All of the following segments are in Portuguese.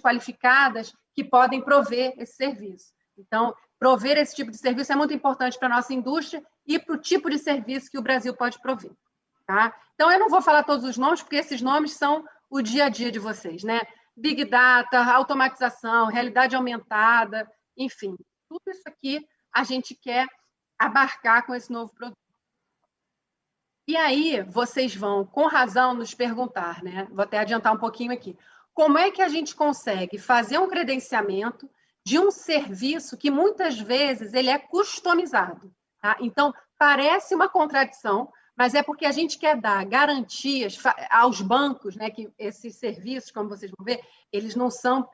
qualificadas que podem prover esse serviço. Então, prover esse tipo de serviço é muito importante para a nossa indústria e para o tipo de serviço que o Brasil pode prover. Tá? Então, eu não vou falar todos os nomes, porque esses nomes são o dia a dia de vocês, né? Big Data, automatização, realidade aumentada, enfim, tudo isso aqui a gente quer abarcar com esse novo produto. E aí, vocês vão, com razão, nos perguntar, né? Vou até adiantar um pouquinho aqui. Como é que a gente consegue fazer um credenciamento de um serviço que, muitas vezes, ele é customizado? Tá? Então, parece uma contradição, mas é porque a gente quer dar garantias aos bancos, né? Que esses serviços, como vocês vão ver, eles não são,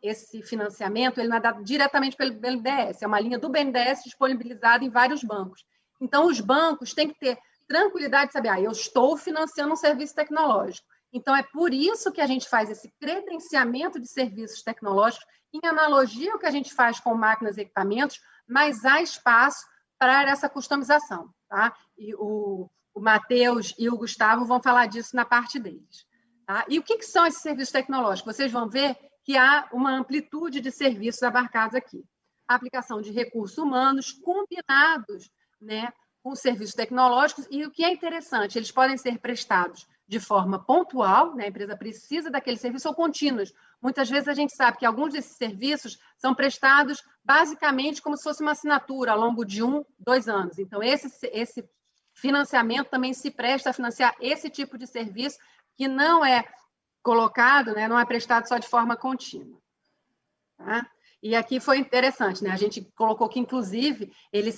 esse financiamento, ele não é dado diretamente pelo BNDES, é uma linha do BNDES disponibilizada em vários bancos. Então, os bancos têm que ter tranquilidade de saber, eu estou financiando um serviço tecnológico. Então, é por isso que a gente faz esse credenciamento de serviços tecnológicos, em analogia ao que a gente faz com máquinas e equipamentos, mas há espaço para essa customização. Tá? E o Matheus e o Gustavo vão falar disso na parte deles. Tá? E o que são esses serviços tecnológicos? Vocês vão ver que há uma amplitude de serviços abarcados aqui. A aplicação de recursos humanos combinados, né, com serviços tecnológicos, e o que é interessante, eles podem ser prestados de forma pontual, né? A empresa precisa daquele serviço, ou contínuos. Muitas vezes a gente sabe que alguns desses serviços são prestados basicamente como se fosse uma assinatura ao longo de 1, 2 anos. Então, esse financiamento também se presta a financiar esse tipo de serviço que não é colocado, né? Não é prestado só de forma contínua. Tá? E aqui foi interessante, né? A gente colocou que, inclusive, ele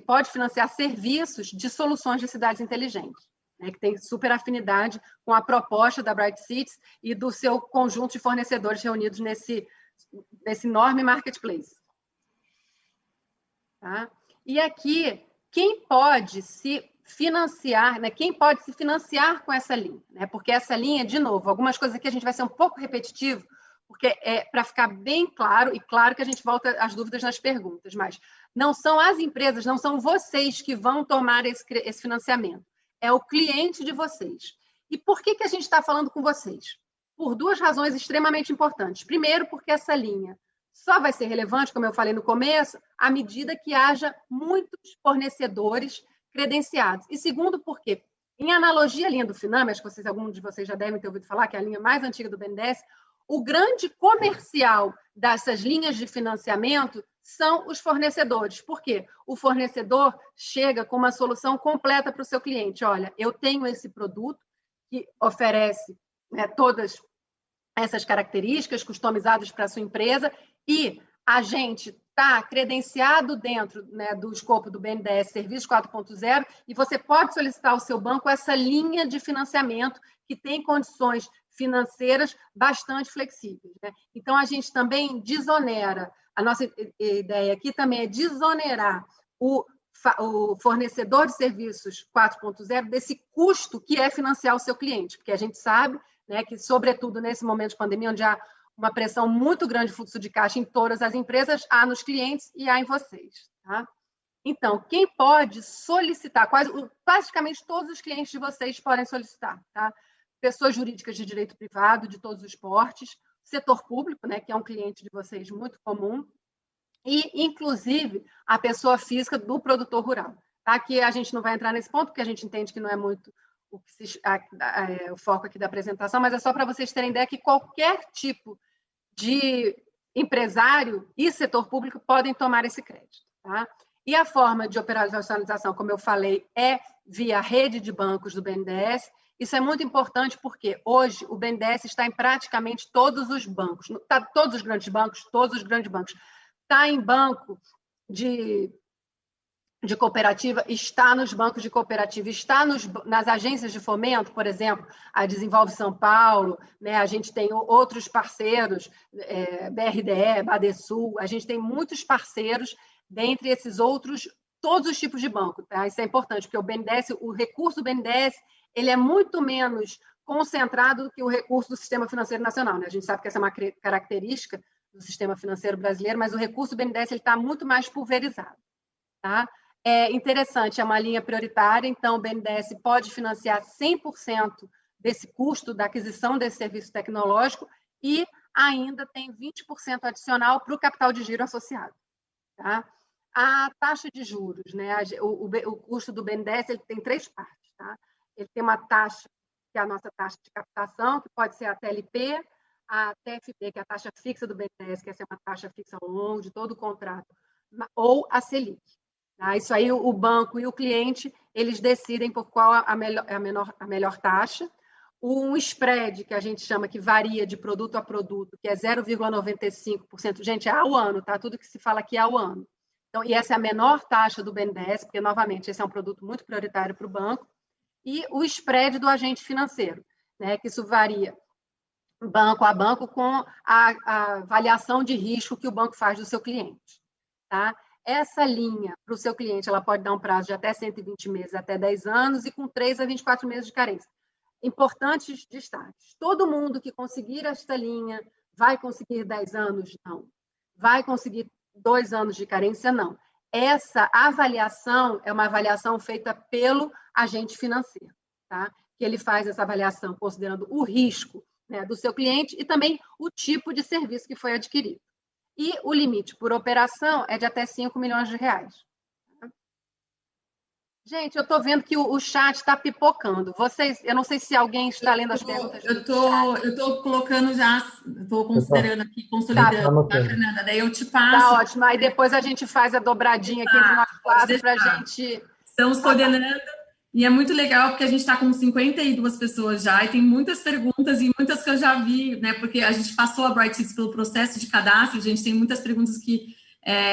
pode financiar serviços de soluções de cidades inteligentes, né, que tem super afinidade com a proposta da Bright Cities e do seu conjunto de fornecedores reunidos nesse enorme marketplace. Tá? E aqui, quem pode se financiar, né, quem pode se financiar com essa linha? Né? Porque essa linha, de novo, algumas coisas aqui a gente vai ser um pouco repetitivo, porque é para ficar bem claro, e claro que a gente volta às dúvidas nas perguntas, mas não são as empresas, não são vocês que vão tomar esse financiamento, é o cliente de vocês. E por que a gente está falando com vocês? Por 2 razões extremamente importantes. Primeiro, porque essa linha só vai ser relevante, como eu falei no começo, à medida que haja muitos fornecedores credenciados. E segundo, porque, em analogia à linha do Finame, acho que alguns de vocês já devem ter ouvido falar, que é a linha mais antiga do BNDES, o grande comercial dessas linhas de financiamento são os fornecedores. Por quê? O fornecedor chega com uma solução completa para o seu cliente. Olha, eu tenho esse produto que oferece, né, todas essas características customizadas para a sua empresa e a gente está credenciado dentro, né, do escopo do BNDES Serviços 4.0 e você pode solicitar ao seu banco essa linha de financiamento que tem condições financeiras bastante flexíveis. Né? Então, a gente também desonera, a nossa ideia aqui também é desonerar o fornecedor de serviços 4.0 desse custo que é financiar o seu cliente, porque a gente sabe, né, que, sobretudo nesse momento de pandemia, onde há uma pressão muito grande de fluxo de caixa em todas as empresas, há nos clientes e há em vocês. Tá? Então, quem pode solicitar, praticamente todos os clientes de vocês podem solicitar, tá? Pessoas jurídicas de direito privado, de todos os portes, setor público, né, que é um cliente de vocês muito comum, e, inclusive, a pessoa física do produtor rural. Tá? Que a gente não vai entrar nesse ponto, porque a gente entende que não é muito o foco aqui da apresentação, mas é só para vocês terem ideia que qualquer tipo de empresário e setor público podem tomar esse crédito. Tá? E a forma de operacionalização, como eu falei, é via rede de bancos do BNDES. Isso é muito importante porque hoje o BNDES está em praticamente todos os bancos, todos os grandes bancos, está em banco de cooperativa, está nos bancos de cooperativa, está nas agências de fomento, por exemplo, a Desenvolve São Paulo, né? A gente tem outros parceiros, BRDE, Badesul, a gente tem muitos parceiros dentre esses outros, todos os tipos de banco. Tá? Isso é importante, porque o BNDES, o recurso do BNDES, ele é muito menos concentrado do que o recurso do Sistema Financeiro Nacional. Né? A gente sabe que essa é uma característica do sistema financeiro brasileiro, mas o recurso do BNDES está muito mais pulverizado. Tá? É interessante, é uma linha prioritária, então o BNDES pode financiar 100% desse custo da aquisição desse serviço tecnológico e ainda tem 20% adicional para o capital de giro associado. Tá? A taxa de juros, né? O custo do BNDES, ele tem 3 partes. Tá? Ele tem uma taxa, que é a nossa taxa de captação, que pode ser a TLP, a TFP, que é a taxa fixa do BNDES, que essa é uma taxa fixa ao longo de todo o contrato, ou a Selic. Tá? Isso aí, o banco e o cliente, eles decidem por qual a melhor taxa. Um spread, que a gente chama que varia de produto a produto, que é 0,95%. Gente, é ao ano, tá? Tudo que se fala aqui é ao ano. Então, e essa é a menor taxa do BNDES, porque, novamente, esse é um produto muito prioritário para o banco. E o spread do agente financeiro, né? Que isso varia banco a banco com a avaliação de risco que o banco faz do seu cliente. Tá? Essa linha para o seu cliente, ela pode dar um prazo de até 120 meses, até 10 anos, e com 3 a 24 meses de carência. Importantes destaques. Todo mundo que conseguir esta linha vai conseguir 10 anos? Não. Vai conseguir 2 anos de carência? Não. Essa avaliação é uma avaliação feita pelo agente financeiro, tá? Que ele faz essa avaliação considerando o risco, né, do seu cliente e também o tipo de serviço que foi adquirido. E o limite por operação é de até 5 milhões de reais. Gente, eu estou vendo que o chat está pipocando. Vocês, eu não sei se alguém está lendo as perguntas do chat. Eu estou colocando já, estou considerando aqui, consolidando, tá, Fernanda? Daí eu te passo. Tá ótimo. Aí depois a gente faz a dobradinha aqui entre nós 4 para a gente. Estamos coordenando. E é muito legal porque a gente está com 52 pessoas já e tem muitas perguntas e muitas que eu já vi, né? Porque a gente passou a Bright Cities pelo processo de cadastro, a gente tem muitas perguntas que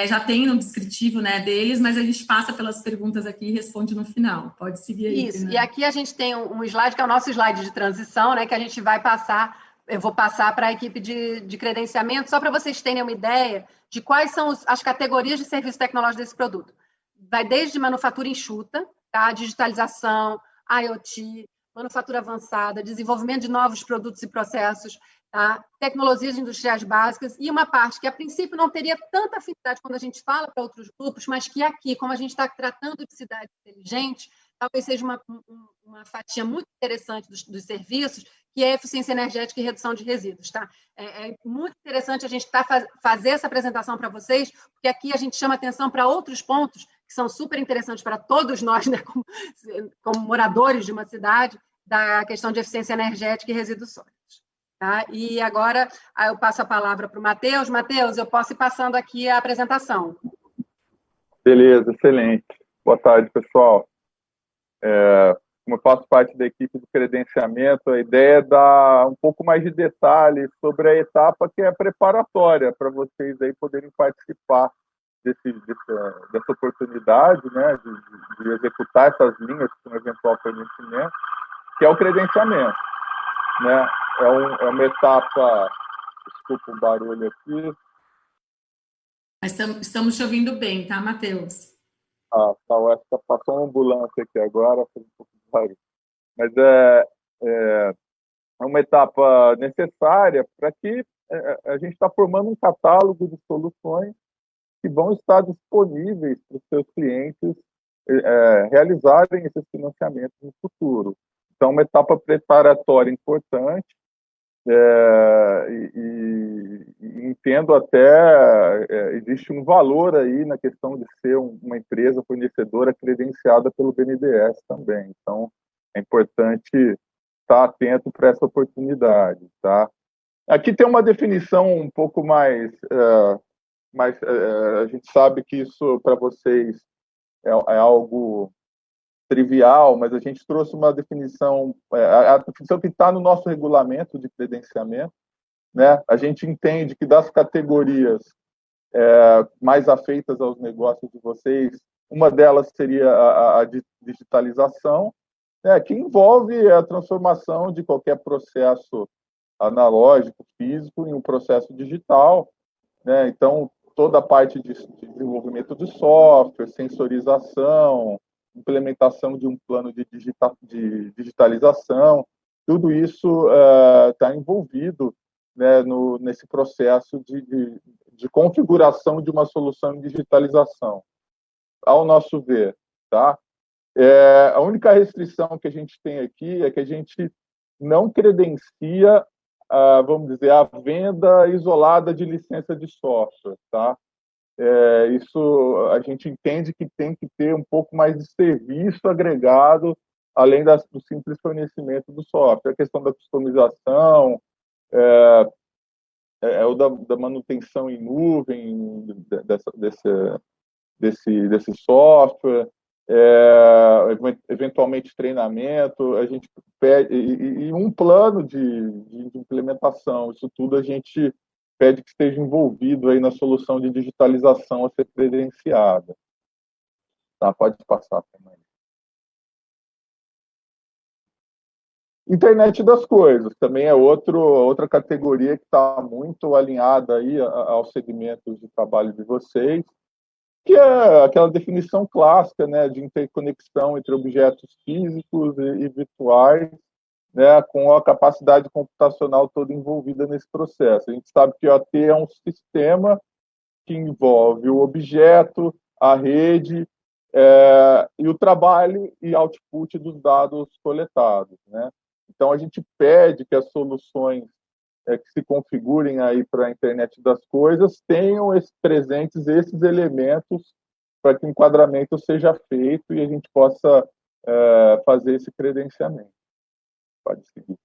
já tem no descritivo, né, deles, mas a gente passa pelas perguntas aqui e responde no final. Pode seguir aí. Isso, e aqui a gente tem um slide, que é o nosso slide de transição, né, que a gente vai passar, eu vou passar para a equipe de credenciamento, só para vocês terem uma ideia de quais são as categorias de serviço tecnológico desse produto. Vai desde manufatura enxuta, tá, digitalização, IoT, manufatura avançada, desenvolvimento de novos produtos e processos, tá? Tecnologias industriais básicas, e uma parte que, a princípio, não teria tanta afinidade quando a gente fala para outros grupos, mas que aqui, como a gente está tratando de cidade inteligente, talvez seja uma fatia muito interessante dos serviços, que é eficiência energética e redução de resíduos. Tá? É muito interessante a gente fazer essa apresentação para vocês, porque aqui a gente chama atenção para outros pontos que são super interessantes para todos nós, né, como moradores de uma cidade, da questão de eficiência energética e resíduos sólidos. Tá? E agora eu passo a palavra para o Matheus. Matheus, eu posso ir passando aqui a apresentação. Beleza, excelente. Boa tarde, pessoal. Como eu faço parte da equipe do credenciamento, a ideia é dar um pouco mais de detalhes sobre a etapa que é preparatória para vocês aí poderem participar dessa oportunidade, né, de executar essas linhas com eventual fornecimento, que é o credenciamento. Né? É uma etapa... Desculpa o barulho aqui. Mas estamos te ouvindo bem, tá, Matheus? Passou uma ambulância aqui agora, fez um pouco de barulho. Mas é uma etapa necessária para que a gente está formando um catálogo de soluções que vão estar disponíveis para os seus clientes realizarem esses financiamentos no futuro. Então, uma etapa preparatória importante, e entendo até, existe um valor aí na questão de ser uma empresa fornecedora credenciada pelo BNDES também. Então, é importante estar atento para essa oportunidade. Tá? Aqui tem uma definição um pouco mais... a gente sabe que isso, para vocês, é algo trivial, mas a gente trouxe uma definição, a definição que está no nosso regulamento de credenciamento, né? A gente entende que das categorias mais afeitas aos negócios de vocês, uma delas seria a digitalização, né? Que envolve a transformação de qualquer processo analógico, físico, em um processo digital, né? Então, toda a parte de desenvolvimento de software, sensorização, implementação de um plano de digitalização, tudo isso está envolvido, né, nesse processo de configuração de uma solução de digitalização. Ao nosso ver, tá? A única restrição que a gente tem aqui é que a gente não credencia, vamos dizer, a venda isolada de licença de software, tá? Isso a gente entende que tem que ter um pouco mais de serviço agregado, além do simples fornecimento do software. A questão da customização, o da manutenção em nuvem desse software, eventualmente treinamento, a gente pede, e um plano de implementação. Isso tudo a gente pede que esteja envolvido aí na solução de digitalização a ser credenciada. Tá, pode passar também. Internet das coisas também é outra categoria que está muito alinhada aí aos segmentos de trabalho de vocês, que é aquela definição clássica, né, de interconexão entre objetos físicos e virtuais, né, com a capacidade computacional toda envolvida nesse processo. A gente sabe que o OT é um sistema que envolve o objeto, a rede, e o trabalho e output dos dados coletados, né? Então, a gente pede que as soluções que se configurem aí para a internet das coisas tenham presentes esses elementos para que o enquadramento seja feito e a gente possa fazer esse credenciamento. Pode seguir.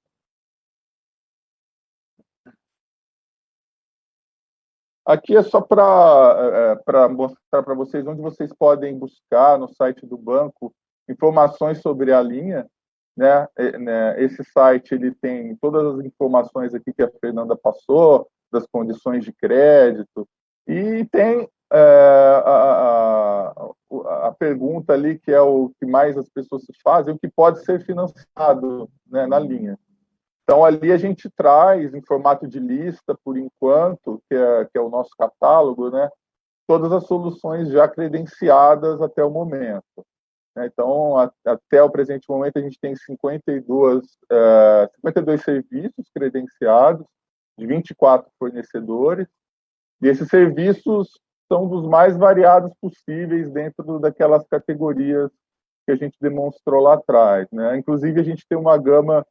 Aqui é só para mostrar para vocês onde vocês podem buscar no site do banco informações sobre a linha, né? Esse site ele tem todas as informações aqui que a Fernanda passou, das condições de crédito, e tem a pergunta ali, que é o que mais as pessoas se fazem, o que pode ser financiado, né, na linha. Então, ali a gente traz, em formato de lista, por enquanto, que é o nosso catálogo, né, todas as soluções já credenciadas até o momento. Então, até o presente momento, a gente tem 52 serviços credenciados, de 24 fornecedores, e esses serviços são dos mais variados possíveis dentro daquelas categorias que a gente demonstrou lá atrás, né? Inclusive, a gente tem uma gama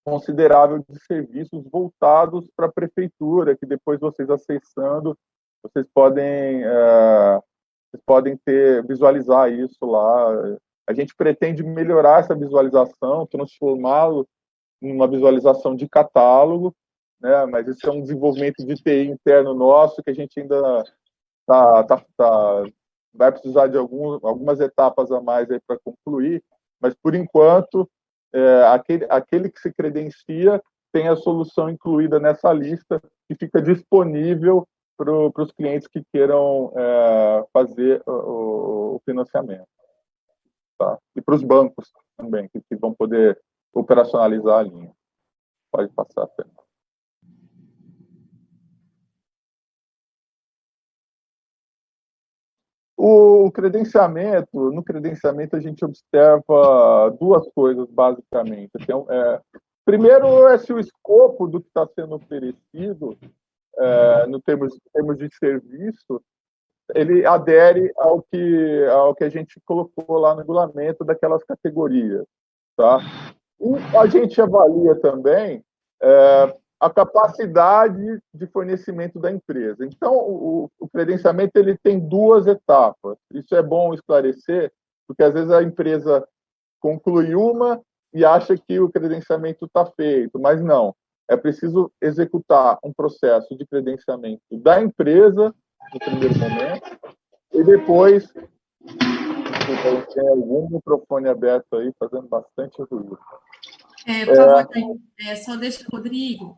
considerável de serviços voltados para a prefeitura, que depois vocês acessando, vocês podem visualizar isso lá. A gente pretende melhorar essa visualização, transformá-lo em uma visualização de catálogo, né? Mas isso é um desenvolvimento de TI interno nosso que a gente ainda vai precisar de algumas etapas a mais aí para concluir, mas por enquanto aquele que se credencia tem a solução incluída nessa lista que fica disponível para os clientes que queiram fazer o financiamento. Tá? E para os bancos também, que vão poder operacionalizar a linha. Pode passar, Fernando. No credenciamento a gente observa duas coisas, basicamente. Então, primeiro é se o escopo do que está sendo oferecido, no termos de serviço, ele adere ao que a gente colocou lá no regulamento daquelas categorias. Tá? E a gente avalia também a capacidade de fornecimento da empresa. Então, o credenciamento ele tem duas etapas. Isso é bom esclarecer, porque às vezes a empresa conclui uma e acha que o credenciamento está feito, mas não. É preciso executar um processo de credenciamento da empresa, no primeiro momento, e depois tem algum microfone aberto aí, fazendo bastante ruído. Por favor, só deixa o Rodrigo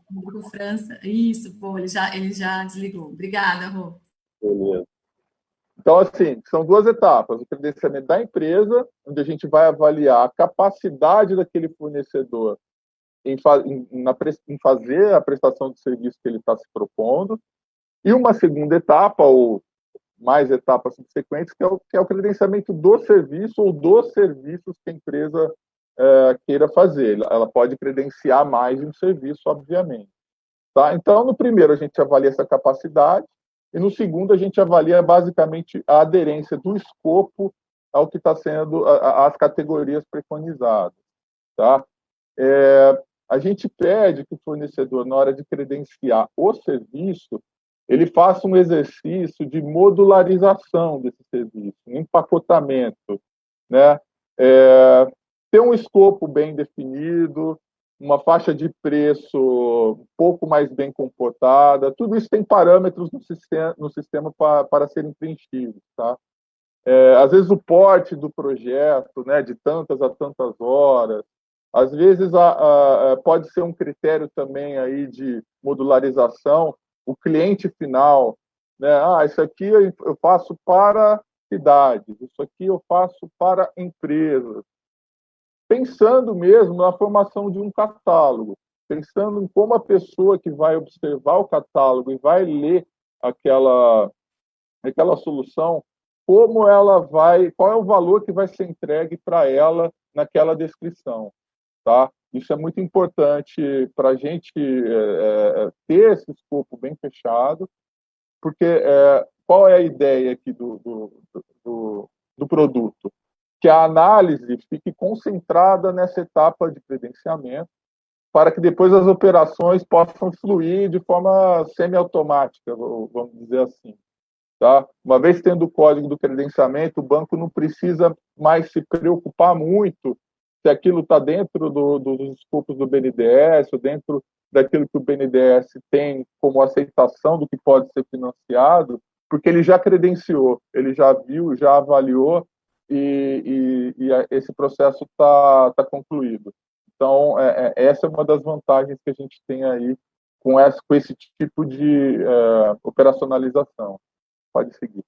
França. Isso, pô, ele já desligou. Obrigada, Rô. Beleza. Então, assim, são duas etapas. O credenciamento da empresa, onde a gente vai avaliar a capacidade daquele fornecedor em fazer a prestação de serviço que ele está se propondo. E uma segunda etapa, ou mais etapas subsequentes, que é o credenciamento do serviço ou dos serviços que a empresa queira fazer. Ela pode credenciar mais de um serviço, obviamente. Tá? Então, no primeiro, a gente avalia essa capacidade, e no segundo, a gente avalia basicamente a aderência do escopo ao que está sendo as categorias preconizadas. Tá? a gente pede que o fornecedor, na hora de credenciar o serviço, ele faça um exercício de modularização desse serviço, um empacotamento, né? Ter um escopo bem definido, uma faixa de preço um pouco mais bem comportada, tudo isso tem parâmetros no sistema para serem preenchidos, tá? Às vezes o porte do projeto, né, de tantas a tantas horas, às vezes pode ser um critério também aí de modularização, o cliente final, né? Isso aqui eu faço para cidades, isso aqui eu faço para empresas. Pensando mesmo na formação de um catálogo, pensando em como a pessoa que vai observar o catálogo e vai ler aquela solução, como ela vai, qual é o valor que vai ser entregue para ela naquela descrição, tá? Isso é muito importante para a gente ter esse escopo bem fechado, porque qual é a ideia aqui do produto? Que a análise fique concentrada nessa etapa de credenciamento, para que depois as operações possam fluir de forma semiautomática, vamos dizer assim. Tá? Uma vez tendo o código do credenciamento, o banco não precisa mais se preocupar muito se aquilo está dentro dos escopos do BNDES, ou dentro daquilo que o BNDES tem como aceitação do que pode ser financiado, porque ele já credenciou, ele já viu, já avaliou, e esse processo está concluído. Então, essa é uma das vantagens que a gente tem aí com esse tipo de operacionalização. Pode seguir.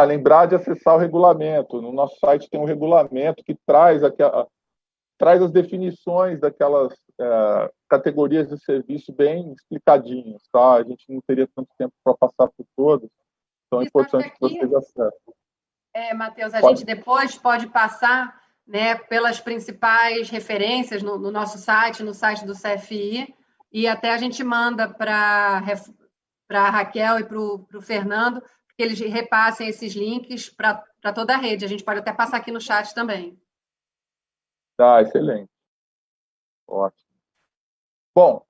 Lembrar de acessar o regulamento. No nosso site tem um regulamento que traz as definições daquelas categorias de serviço bem explicadinhas, tá? A gente não teria tanto tempo para passar por todos, então é importante que vocês acessem. Matheus, gente depois pode passar, né, pelas principais referências no nosso site, no site do CFI, e até a gente manda para a Raquel e para o Fernando, que eles repassem esses links para toda a rede. A gente pode até passar aqui no chat também. Tá, excelente. Ótimo. Bom,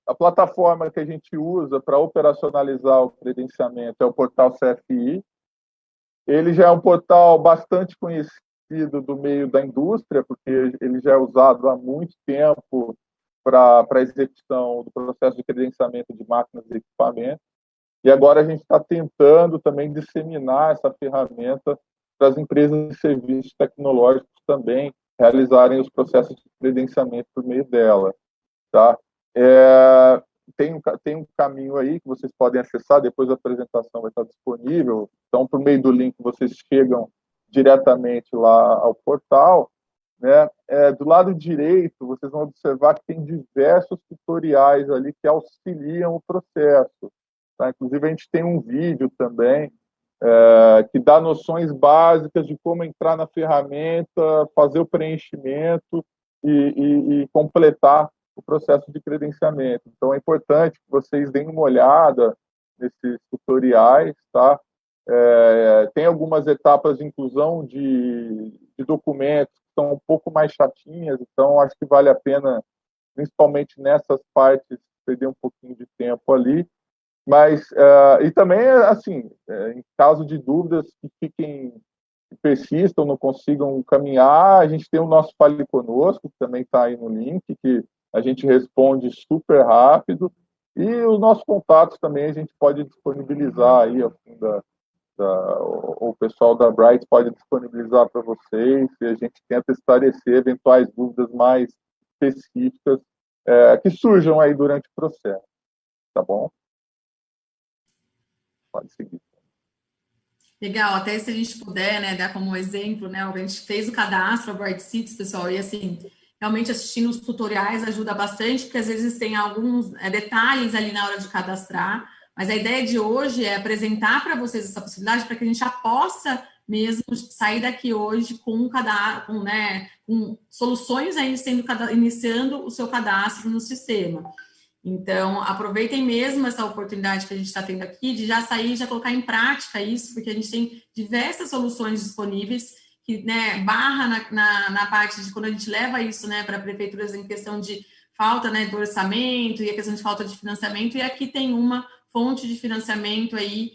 a plataforma que a gente usa para operacionalizar o credenciamento é o portal CFI. Ele já é um portal bastante conhecido do meio da indústria, porque ele já é usado há muito tempo para a execução do processo de credenciamento de máquinas e equipamentos. E agora a gente está tentando também disseminar essa ferramenta para as empresas de serviços tecnológicos também realizarem os processos de credenciamento por meio dela. Tá? Tem um caminho aí que vocês podem acessar, depois a apresentação vai estar disponível. Então, por meio do link, vocês chegam diretamente lá ao portal. Né? Do lado direito, vocês vão observar que tem diversos tutoriais ali que auxiliam o processo. Tá? Inclusive, a gente tem um vídeo também que dá noções básicas de como entrar na ferramenta, fazer o preenchimento e completar o processo de credenciamento. Então, é importante que vocês deem uma olhada nesses tutoriais, tá? Tem algumas etapas de inclusão de documentos que são um pouco mais chatinhas, então acho que vale a pena, principalmente nessas partes, perder um pouquinho de tempo ali. Mas, e também, assim, em caso de dúvidas que persistam, não consigam caminhar, a gente tem o nosso Fale Conosco, que também está aí no link, que a gente responde super rápido, e os nossos contatos também a gente pode disponibilizar aí, o pessoal da Bright pode disponibilizar para vocês, e a gente tenta esclarecer eventuais dúvidas mais específicas que surjam aí durante o processo, tá bom? Pode seguir. Legal, até se a gente puder, né, dar como exemplo, né, a gente fez o cadastro, a Bright Cities, pessoal, e assim, realmente assistindo os tutoriais ajuda bastante, porque às vezes tem alguns detalhes ali na hora de cadastrar, mas a ideia de hoje é apresentar para vocês essa possibilidade para que a gente já possa mesmo sair daqui hoje com com soluções aí iniciando o seu cadastro no sistema. Então, aproveitem mesmo essa oportunidade que a gente está tendo aqui de já sair, já colocar em prática isso, porque a gente tem diversas soluções disponíveis né, barra na parte de quando a gente leva isso, né, para prefeituras em questão de falta, né, do orçamento e a questão de falta de financiamento, e aqui tem uma fonte de financiamento aí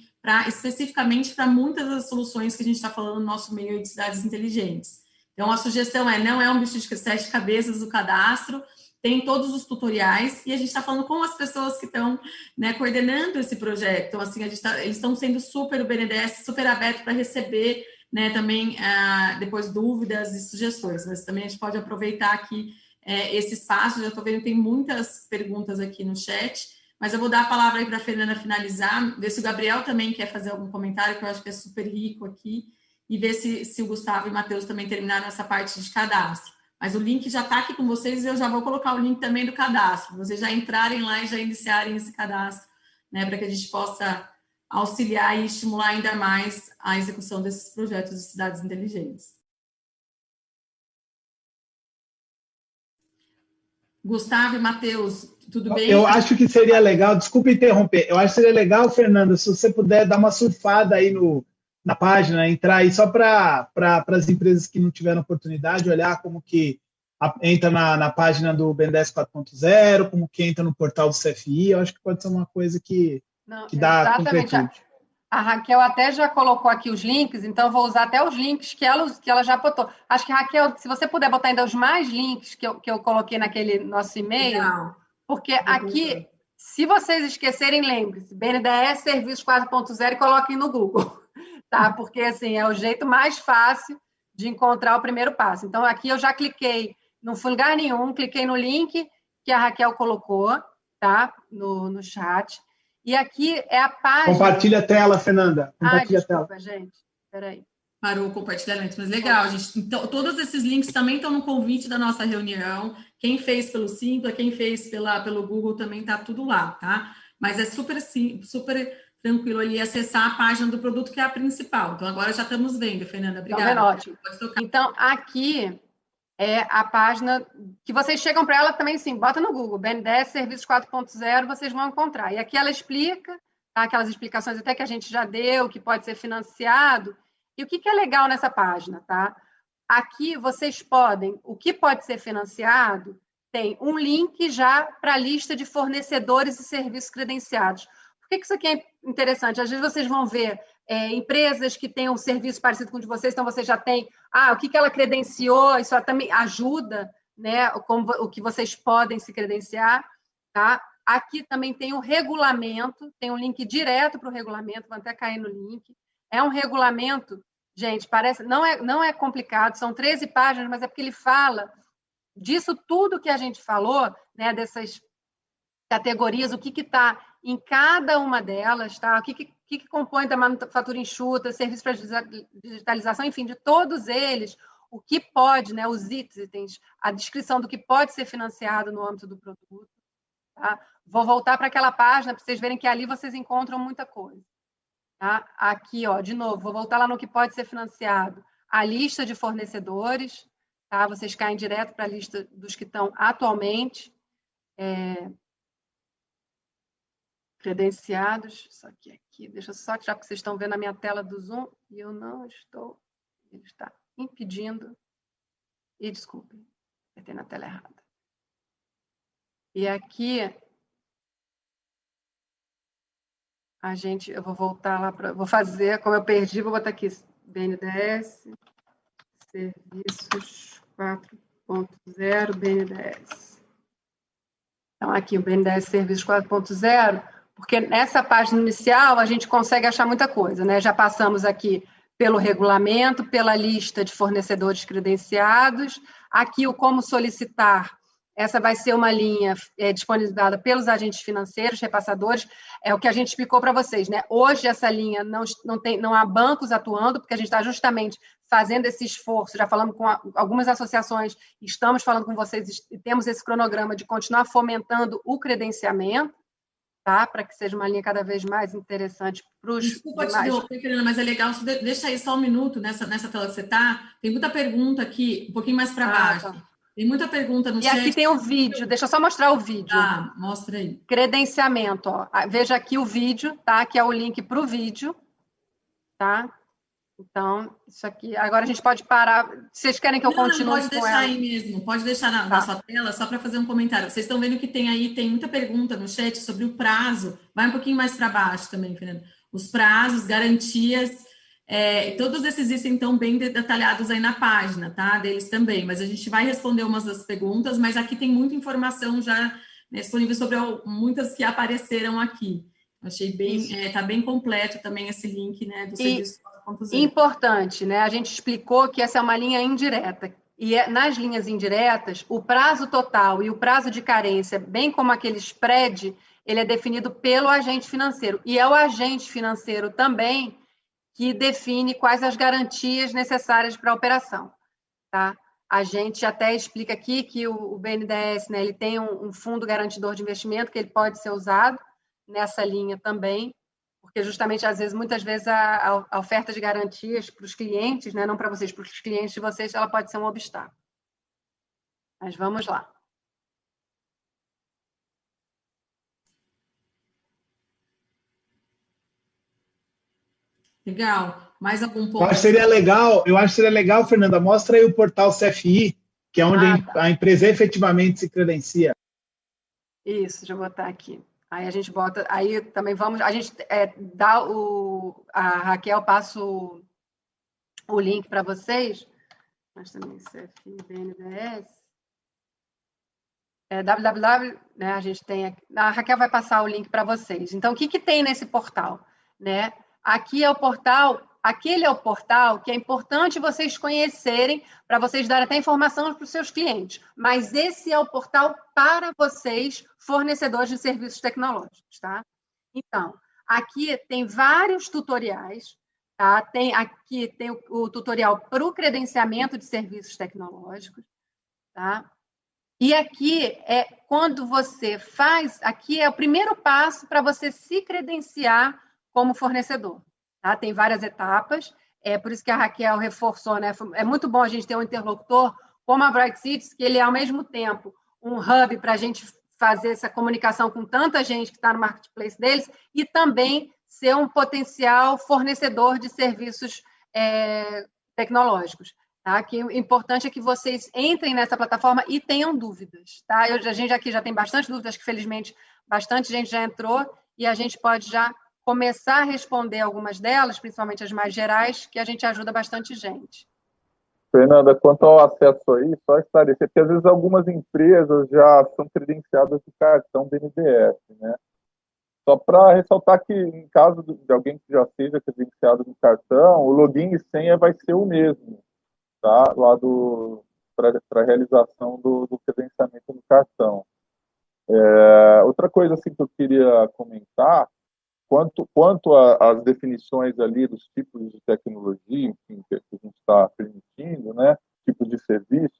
especificamente para muitas das soluções que a gente está falando no nosso meio de cidades inteligentes. Então, a sugestão não é um bicho de 7 cabeças o cadastro, tem todos os tutoriais, e a gente está falando com as pessoas que estão, né, coordenando esse projeto. Então, assim, eles estão sendo super, o BNDES, super aberto para receber, né, também, depois, dúvidas e sugestões. Mas também a gente pode aproveitar aqui esse espaço. Já estou vendo que tem muitas perguntas aqui no chat, mas eu vou dar a palavra aí para a Fernanda finalizar, ver se o Gabriel também quer fazer algum comentário, que eu acho que é super rico aqui, e ver se o Gustavo e o Matheus também terminaram essa parte de cadastro. Mas o link já está aqui com vocês e eu já vou colocar o link também do cadastro, para vocês já entrarem lá e já iniciarem esse cadastro, né, para que a gente possa auxiliar e estimular ainda mais a execução desses projetos de cidades inteligentes. Gustavo e Matheus, tudo bem? Eu acho que seria legal, desculpa interromper, eu acho que seria legal, Fernanda, se você puder dar uma surfada aí na página, entrar aí só para as empresas que não tiveram oportunidade, olhar como que entra na página do BNDES 4.0, como que entra no portal do CFI, eu acho que pode ser uma coisa que dá completude. A Raquel até já colocou aqui os links, então eu vou usar até os links que ela já botou. Acho que, Raquel, se você puder botar ainda os mais links que eu coloquei naquele nosso e-mail, porque aqui, se vocês esquecerem, lembre-se, BNDES Serviços 4.0 e coloquem no Google, tá? Porque, assim, é o jeito mais fácil de encontrar o primeiro passo. Então, aqui eu já cliquei, não fui em lugar nenhum, cliquei no link que a Raquel colocou, tá? No chat. E aqui é a página... Compartilha a tela, Fernanda. Compartilha desculpa, a tela. gente. Peraí. Parou o compartilhamento, mas legal, gente. Então, todos esses links também estão no convite da nossa reunião. Quem fez pelo Simpla, quem fez pelo Google também está tudo lá, tá? Mas é super simples, super tranquilo ali acessar a página do produto, que é a principal. Então, agora já estamos vendo, Fernanda. Obrigada. Então, ótimo. Então, aqui é a página que vocês chegam para ela também, sim, bota no Google, BNDES Serviços 4.0, vocês vão encontrar. E aqui ela explica, tá, aquelas explicações até que a gente já deu, que pode ser financiado. E o que é legal nessa página, tá? Aqui vocês podem, o que pode ser financiado, tem um link já para a lista de fornecedores e serviços credenciados. Por que isso aqui é interessante? Às vezes vocês vão ver empresas que têm um serviço parecido com o de vocês, então você já tem, o que ela credenciou, isso também ajuda, né, o que vocês podem se credenciar, tá? Aqui também tem um regulamento, tem um link direto para o regulamento, vou até cair no link. É um regulamento, gente, parece, não é complicado, são 13 páginas, mas é porque ele fala disso tudo que a gente falou, né, dessas categorias, o que está em cada uma delas, tá? O que compõe da manufatura enxuta, serviço para digitalização, enfim, de todos eles, o que pode, né, os itens, a descrição do que pode ser financiado no âmbito do produto. Tá? Vou voltar para aquela página para vocês verem que ali vocês encontram muita coisa. Tá? Aqui, ó, de novo, vou voltar lá no que pode ser financiado. A lista de fornecedores, tá? Vocês caem direto para a lista dos que estão atualmente credenciados. Só que aqui, deixa eu só tirar, porque vocês estão vendo a minha tela do Zoom e eu não estou, ele está impedindo. E desculpem, apertei na tela errada. E aqui, eu vou voltar lá para, vou fazer, como eu perdi, vou botar aqui, BNDES, Serviços 4.0, BNDES. Então, aqui, o BNDES Serviços 4.0, porque nessa página inicial a gente consegue achar muita coisa, né? Já passamos aqui pelo regulamento, pela lista de fornecedores credenciados, aqui o como solicitar. Essa vai ser uma linha disponibilizada pelos agentes financeiros, repassadores, é o que a gente explicou para vocês, né? Hoje essa linha não há bancos atuando, porque a gente está justamente fazendo esse esforço, já falamos com algumas associações, estamos falando com vocês e temos esse cronograma de continuar fomentando o credenciamento, tá? Para que seja uma linha cada vez mais interessante para os Desculpa te interromper, Fernanda, mas é legal, deixa aí só um minuto nessa tela que você está. Tem muita pergunta aqui, um pouquinho mais para baixo. Tá. Tem muita pergunta no chat. E aqui tem o vídeo, deixa eu só mostrar o vídeo. Mostra aí. Credenciamento, ó. Veja aqui o vídeo, tá? Que é o link para o vídeo, tá? Então, isso aqui... Agora a gente pode parar. Vocês querem que eu continue com ela? Pode deixar aí mesmo. Pode deixar na sua tela, só para fazer um comentário. Vocês estão vendo que tem muita pergunta no chat sobre o prazo. Vai um pouquinho mais para baixo também, Fernando. Os prazos, garantias, todos esses itens estão bem detalhados aí na página, tá? Deles também. Mas a gente vai responder umas das perguntas, mas aqui tem muita informação já disponível sobre muitas que apareceram aqui. Achei bem, tá bem completo também esse link, né, do serviço 4.0. Importante, né? A gente explicou que essa é uma linha indireta. E nas linhas indiretas, o prazo total e o prazo de carência, bem como aquele spread, ele é definido pelo agente financeiro. E é o agente financeiro também que define quais as garantias necessárias para a operação, tá? A gente até explica aqui que o BNDES, né, ele tem um fundo garantidor de investimento que ele pode ser usado nessa linha também, porque justamente, muitas vezes, a oferta de garantias para os clientes, né, não para vocês, para os clientes de vocês, ela pode ser um obstáculo. Mas vamos lá. Legal. Mais algum ponto? Eu acho que seria legal, Fernanda, mostra aí o portal CFI, que é onde a empresa efetivamente se credencia. Isso, deixa eu botar aqui. Aí a gente bota, aí também vamos, a gente dá a Raquel passa o link para vocês, mas também CFI BNDES, www, né, a gente tem aqui, a Raquel vai passar o link para vocês. Então, o que tem nesse portal, né? Aqui é o portal, aquele é o portal que é importante vocês conhecerem para vocês darem até informação para os seus clientes. Mas esse é o portal para vocês, fornecedores de serviços tecnológicos, tá? Então, aqui tem vários tutoriais, tá? Aqui tem o tutorial para o credenciamento de serviços tecnológicos, tá? E aqui é quando você faz, aqui é o primeiro passo para você se credenciar como fornecedor, tá? Tem várias etapas, por isso que a Raquel reforçou, né? É muito bom a gente ter um interlocutor como a Bright Cities, que ele é, ao mesmo tempo, um hub para a gente fazer essa comunicação com tanta gente que está no marketplace deles e também ser um potencial fornecedor de serviços tecnológicos. Tá? Que o importante é que vocês entrem nessa plataforma e tenham dúvidas. Tá? A gente aqui já tem bastante dúvidas, que felizmente bastante gente já entrou e a gente pode já começar a responder algumas delas, principalmente as mais gerais, que a gente ajuda bastante gente. Fernanda, quanto ao acesso aí, só esclarecer, porque às vezes algumas empresas já são credenciadas de cartão BNDES, né? Só para ressaltar que, em caso de alguém que já seja credenciado no cartão, o login e senha vai ser o mesmo, tá? Lá para a realização do credenciamento no cartão. Outra coisa assim, que eu queria comentar, quanto às definições ali dos tipos de tecnologia, enfim, que a gente está permitindo, né, tipos de serviço,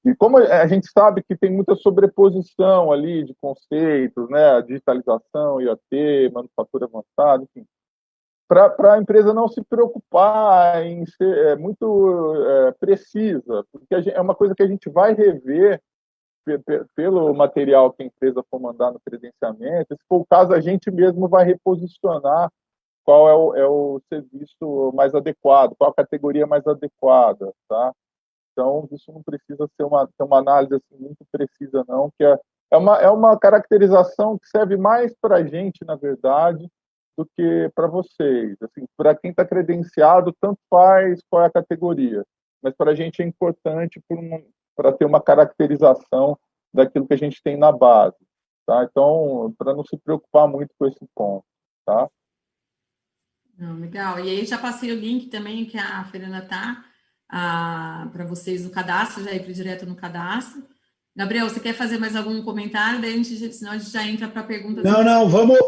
e como a gente sabe que tem muita sobreposição ali de conceitos, né, digitalização, IoT, manufatura avançada, enfim, para a empresa não se preocupar em ser muito precisa, porque é uma coisa que a gente vai rever pelo material que a empresa for mandar no credenciamento. Se for o caso, a gente mesmo vai reposicionar qual é o serviço mais adequado, qual a categoria mais adequada, tá? Então, isso não precisa ser uma análise assim, muito precisa, não, que é uma caracterização que serve mais para a gente, na verdade, do que para vocês. Assim, para quem está credenciado, tanto faz qual é a categoria, mas para a gente é importante para ter uma caracterização daquilo que a gente tem na base, tá? Então, para não se preocupar muito com esse ponto, tá? Não, legal. E aí já passei o link também que a Fernanda tá para vocês no cadastro, já ir direto no cadastro. Gabriel, você quer fazer mais algum comentário? Daí senão a gente já entra para perguntas. Não, vamos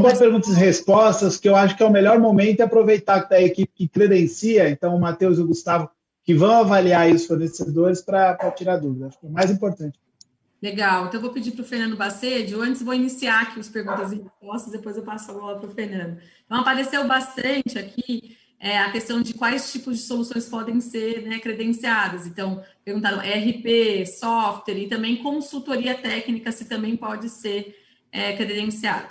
para perguntas e respostas, que eu acho que é o melhor momento, é aproveitar que está a equipe que credencia, então o Matheus e o Gustavo, que vão avaliar aí os fornecedores para tirar dúvidas. Acho que é o mais importante. Legal. Então, eu vou pedir para o Fernando Bacedio, antes vou iniciar aqui as perguntas e respostas, depois eu passo a bola para o Fernando. Então, apareceu bastante aqui a questão de quais tipos de soluções podem ser, né, credenciadas. Então, perguntaram ERP, software e também consultoria técnica, se também pode ser credenciado.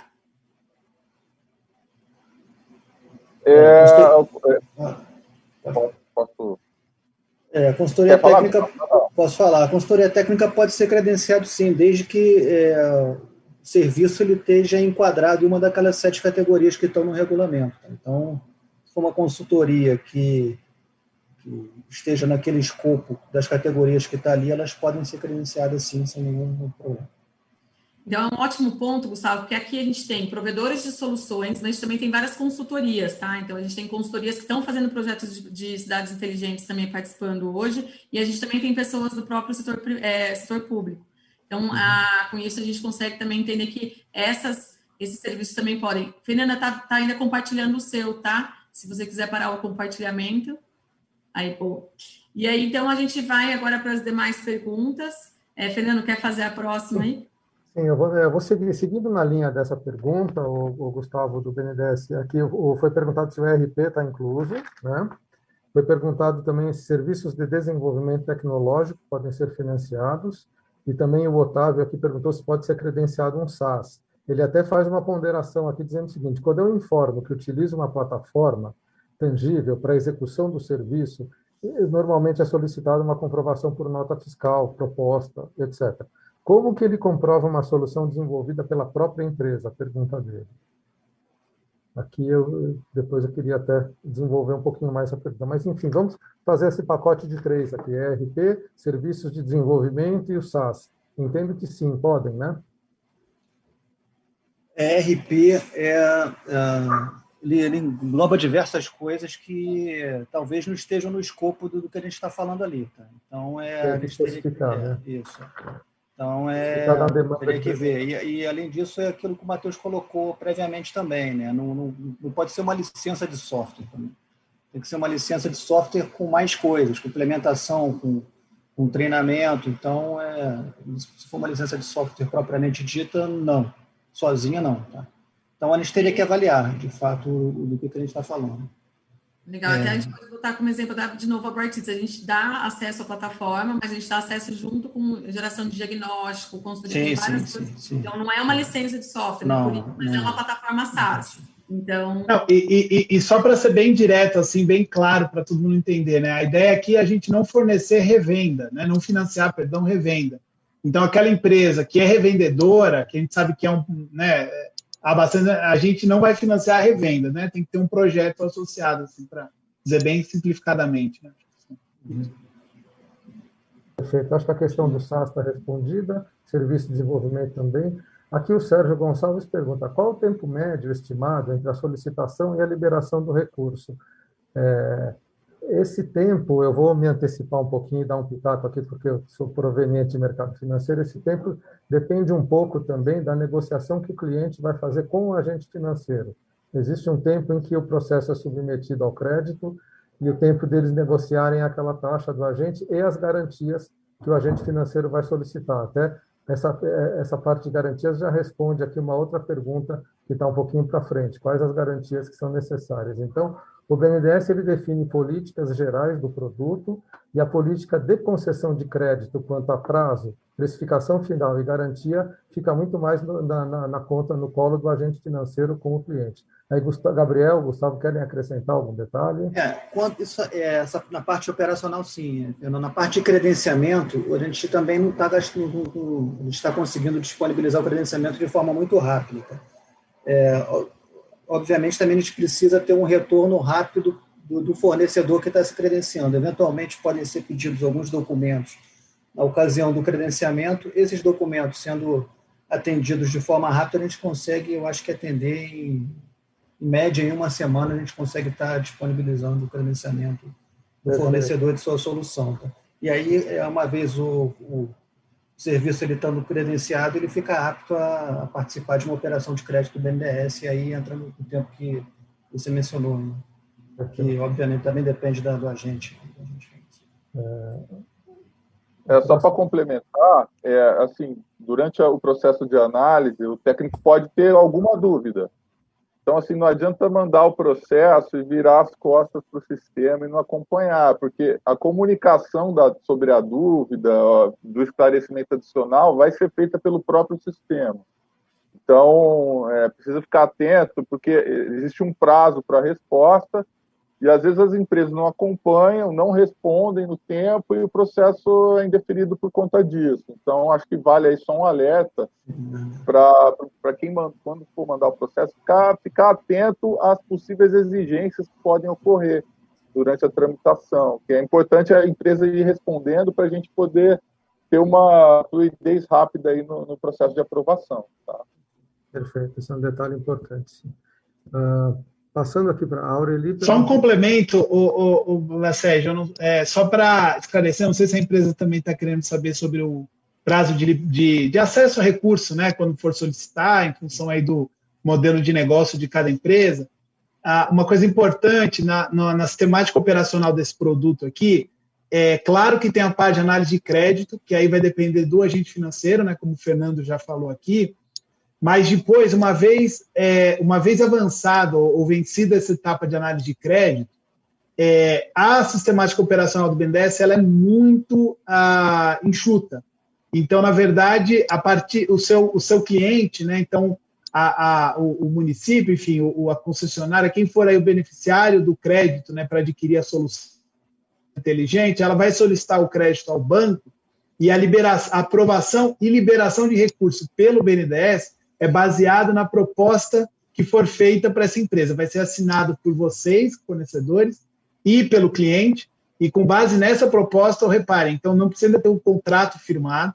Posso... Consultoria técnica, posso falar. A consultoria técnica pode ser credenciado, sim, desde que o serviço ele esteja enquadrado em uma daquelas 7 categorias que estão no regulamento. Então, se for uma consultoria que esteja naquele escopo das categorias que está ali, elas podem ser credenciadas, sim, sem nenhum problema. Então, é um ótimo ponto, Gustavo, porque aqui a gente tem provedores de soluções, mas a gente também tem várias consultorias, tá? Então, a gente tem consultorias que estão fazendo projetos de cidades inteligentes também participando hoje, e a gente também tem pessoas do próprio setor público. Então, com isso, a gente consegue também entender que esses serviços também podem. Fernanda, tá ainda compartilhando o seu, tá? Se você quiser parar o compartilhamento. Aí, pô. E aí, então, a gente vai agora para as demais perguntas. Fernando, quer fazer a próxima aí? Sim, eu vou seguindo na linha dessa pergunta, o Gustavo do BNDES, aqui foi perguntado se o ERP está incluso, né? Foi perguntado também se serviços de desenvolvimento tecnológico podem ser financiados, e também o Otávio aqui perguntou se pode ser credenciado um SaaS. Ele até faz uma ponderação aqui dizendo o seguinte: quando eu informo que utilizo uma plataforma tangível para a execução do serviço, normalmente é solicitada uma comprovação por nota fiscal, proposta, etc. Como que ele comprova uma solução desenvolvida pela própria empresa? A pergunta dele. Aqui depois eu queria até desenvolver um pouquinho mais essa pergunta. Mas, enfim, vamos fazer esse pacote de 3 aqui. ERP, serviços de desenvolvimento e o SaaS. Entendo que sim, podem, né? ERP ele engloba diversas coisas que talvez não estejam no escopo do que a gente está falando ali. Tá? Então, Tem que especificar, né? Isso. Então, teria que ver. E, além disso, é aquilo que o Matheus colocou previamente também, né? Não pode ser uma licença de software também. Tem que ser uma licença de software com mais coisas, com implementação, com treinamento. Então, se for uma licença de software propriamente dita, não. Sozinha, não. Tá? Então, a gente teria que avaliar, de fato, do que a gente está falando. Legal, até a gente pode botar como exemplo, de novo, a Brightids. A gente dá acesso à plataforma, mas a gente dá acesso junto com geração de diagnóstico, consultoria, várias coisas. Sim. Então, não é uma licença de software, mas é uma plataforma SaaS. Então... Não, e só para ser bem direto, assim, bem claro para todo mundo entender, né? A ideia aqui é a gente não fornecer revenda, né? Não financiar, perdão, revenda. Então, aquela empresa que é revendedora, que a gente sabe que é né, a gente não vai financiar a revenda, né? Tem que ter um projeto associado, assim, para dizer bem simplificadamente. Né? Perfeito. Acho que a questão do SaaS está respondida, serviço de desenvolvimento também. Aqui o Sérgio Gonçalves pergunta: qual o tempo médio estimado entre a solicitação e a liberação do recurso? Esse tempo, eu vou me antecipar um pouquinho e dar um pitaco aqui, porque eu sou proveniente de mercado financeiro. Esse tempo depende um pouco também da negociação que o cliente vai fazer com o agente financeiro. Existe um tempo em que o processo é submetido ao crédito e o tempo deles negociarem aquela taxa do agente e as garantias que o agente financeiro vai solicitar. Até essa parte de garantias já responde aqui uma outra pergunta que está um pouquinho para frente. Quais as garantias que são necessárias? Então, o BNDES ele define políticas gerais do produto e a política de concessão de crédito quanto a prazo, precificação final e garantia fica muito mais na conta, no colo do agente financeiro com o cliente. Aí, Gabriel, Gustavo, querem acrescentar algum detalhe? Na parte operacional, sim. Na parte de credenciamento, a gente também não está a gente está conseguindo disponibilizar o credenciamento de forma muito rápida. Tá? Obviamente, também a gente precisa ter um retorno rápido do fornecedor que está se credenciando. Eventualmente, podem ser pedidos alguns documentos na ocasião do credenciamento. Esses documentos sendo atendidos de forma rápida, a gente consegue, eu acho que atender em média, em uma semana, a gente consegue estar disponibilizando o credenciamento do fornecedor de sua solução. Tá? E aí, uma vez o serviço ele estando credenciado, ele fica apto a participar de uma operação de crédito do BNDES, e aí entra no tempo que você mencionou, né? Que obviamente também depende do agente. Só para complementar, assim, durante o processo de análise, o técnico pode ter alguma dúvida. Então, assim, não adianta mandar o processo e virar as costas para o sistema e não acompanhar, porque a comunicação sobre a dúvida, do esclarecimento adicional, vai ser feita pelo próprio sistema. Então, precisa ficar atento, porque existe um prazo para a resposta, e às vezes as empresas não acompanham, não respondem no tempo e o processo é indeferido por conta disso. Então, acho que vale aí só um alerta para quem, quando for mandar o processo, ficar atento às possíveis exigências que podem ocorrer durante a tramitação, que é importante a empresa ir respondendo para a gente poder ter uma fluidez rápida aí no processo de aprovação. Tá? Perfeito, esse é um detalhe importante. Sim. Passando aqui para a Aurelie... Só um complemento, Sérgio, só para esclarecer, não sei se a empresa também está querendo saber sobre o prazo de acesso a recurso, né, quando for solicitar, em função aí do modelo de negócio de cada empresa. Uma coisa importante na sistemática operacional desse produto aqui, é claro que tem a parte de análise de crédito, que aí vai depender do agente financeiro, né, como o Fernando já falou aqui, mas depois, uma vez avançado ou vencida essa etapa de análise de crédito, a sistemática operacional do BNDES ela é muito enxuta. Então, na verdade, o seu cliente, né, então, o município, enfim, a concessionária, quem for aí o beneficiário do crédito, né, para adquirir a solução inteligente, ela vai solicitar o crédito ao banco e a aprovação e liberação de recursos pelo BNDES é baseado na proposta que for feita para essa empresa. Vai ser assinado por vocês, fornecedores, e pelo cliente, e com base nessa proposta, reparem, então não precisa ter um contrato firmado,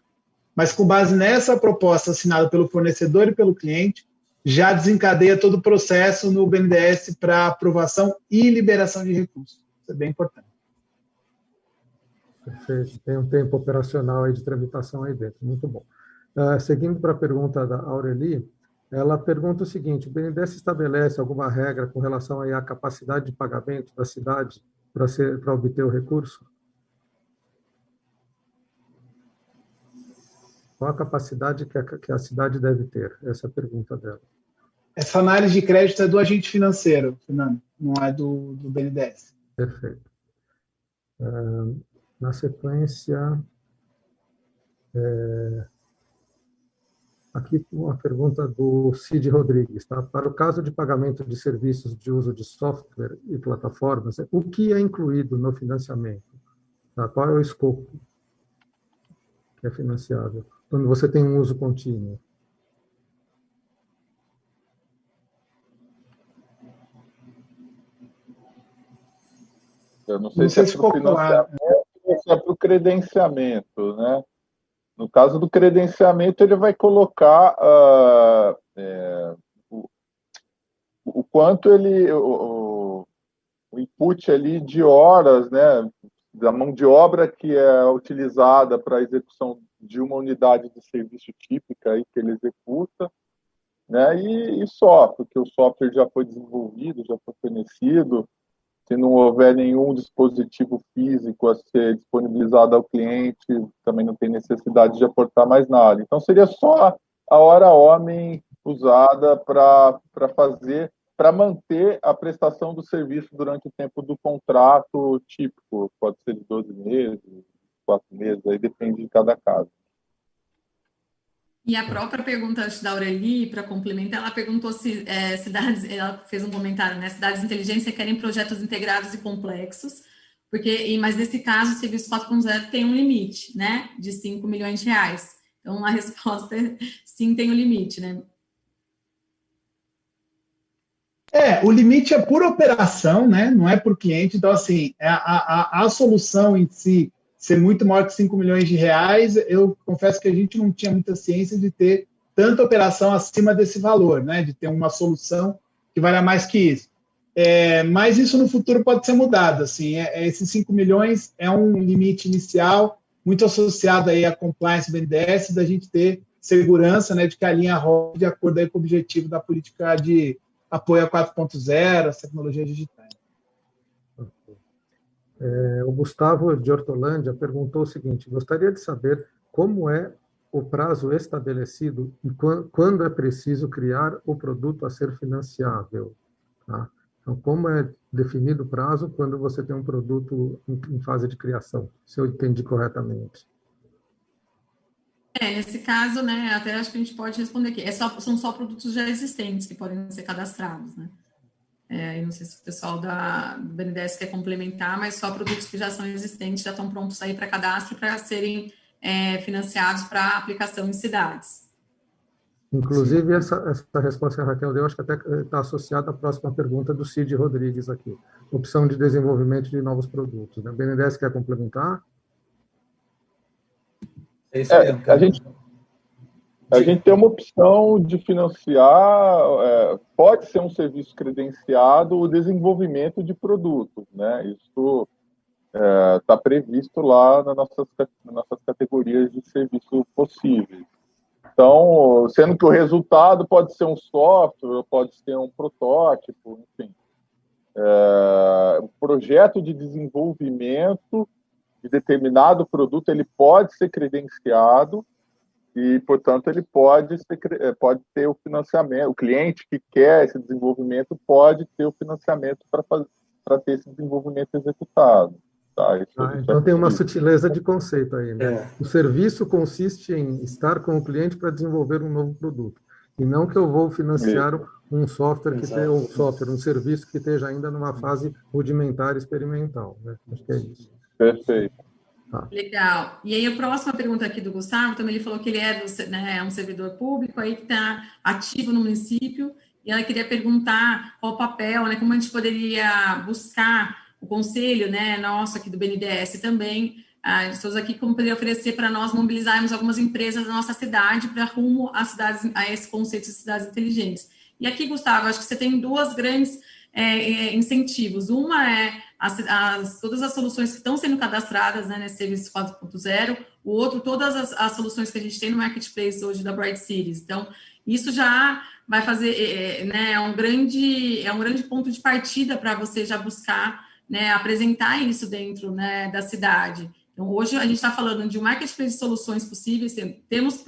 mas com base nessa proposta assinada pelo fornecedor e pelo cliente, já desencadeia todo o processo no BNDES para aprovação e liberação de recursos. Isso é bem importante. Perfeito. Tem um tempo operacional aí de tramitação aí dentro. Muito bom. Seguindo para a pergunta da Aurelie, ela pergunta o seguinte: o BNDES estabelece alguma regra com relação aí à capacidade de pagamento da cidade para obter o recurso? Qual a capacidade que a cidade deve ter? Essa é a pergunta dela. Essa análise de crédito é do agente financeiro, Fernando, não é do BNDES. Perfeito. Na sequência, aqui uma pergunta do Cid Rodrigues. Tá? Para o caso de pagamento de serviços de uso de software e plataformas, o que é incluído no financiamento? Tá? Qual é o escopo que é financiável? Quando você tem um uso contínuo. Eu não sei se é para o financiamento ou se é para o credenciamento, né? No caso do credenciamento, ele vai colocar o quanto o input ali de horas, né, da mão de obra que é utilizada para a execução de uma unidade de serviço típica aí que ele executa, né, e só, porque o software já foi desenvolvido, já foi fornecido. Se não houver nenhum dispositivo físico a ser disponibilizado ao cliente, também não tem necessidade de aportar mais nada. Então, seria só a hora homem usada para manter a prestação do serviço durante o tempo do contrato típico. Pode ser de 12 meses, 4 meses, aí depende de cada caso. E a própria pergunta da Aurelie, para complementar, ela perguntou se cidades, ela fez um comentário, né? Cidades inteligentes querem projetos integrados e complexos, mas nesse caso o serviço 4.0 tem um limite, né? De 5 milhões de reais. Então a resposta é sim, tem um limite, né? O limite é por operação, né? Não é por cliente. Então, assim, a solução em si ser muito maior que 5 milhões de reais, eu confesso que a gente não tinha muita ciência de ter tanta operação acima desse valor, né? De ter uma solução que valha mais que isso. Mas isso no futuro pode ser mudado. Assim, esses 5 milhões é um limite inicial, muito associado aí à compliance do BNDES, da gente ter segurança, né, de que a linha roda de acordo aí com o objetivo da política de apoio a 4.0, as tecnologias digitais. O Gustavo de Hortolândia perguntou o seguinte: gostaria de saber como é o prazo estabelecido e quando é preciso criar o produto a ser financiável. Tá? Então, como é definido o prazo quando você tem um produto em fase de criação, se eu entendi corretamente? Nesse caso, né, até acho que a gente pode responder aqui. São só produtos já existentes que podem ser cadastrados, né? Eu não sei se o pessoal do BNDES quer complementar, mas só produtos que já são existentes, já estão prontos aí para cadastro, para serem financiados para aplicação em cidades. Inclusive, essa resposta que a Raquel deu, acho que até está associada à próxima pergunta do Cid Rodrigues aqui. Opção de desenvolvimento de novos produtos, né? O BNDES quer complementar? É isso mesmo. A gente tem uma opção de financiar, pode ser um serviço credenciado, o desenvolvimento de produtos, né? Isso está previsto lá nas nossas categorias de serviço possíveis. Então, sendo que o resultado pode ser um software, pode ser um protótipo, enfim. O projeto de desenvolvimento de determinado produto, ele pode ser credenciado e, portanto, ele pode ter o financiamento. O cliente que quer esse desenvolvimento pode ter o financiamento para ter esse desenvolvimento executado. Tá? Então tem uma sutileza de conceito aí, né? O serviço consiste em estar com o cliente para desenvolver um novo produto, e não que eu vou financiar um software um serviço que esteja ainda numa fase rudimentar experimental, né? Acho que é isso. Perfeito. Legal. E aí a próxima pergunta aqui do Gustavo, também ele falou que ele é um servidor público aí que está ativo no município, e ela queria perguntar qual o papel, né, como a gente poderia buscar o conselho, né, nosso aqui do BNDES também, todos aqui, como poderia oferecer para nós mobilizarmos algumas empresas da nossa cidade para rumo a esse conceito de cidades inteligentes. E aqui, Gustavo, acho que você tem duas grandes incentivos. Uma é todas as soluções que estão sendo cadastradas, né, nesse serviço 4.0, o outro, todas as soluções que a gente tem no marketplace hoje da Bright Cities. Então, isso já vai fazer, né, é um grande ponto de partida para você já buscar, né, apresentar isso dentro, né, da cidade. Então, hoje a gente está falando de um marketplace de soluções possíveis, temos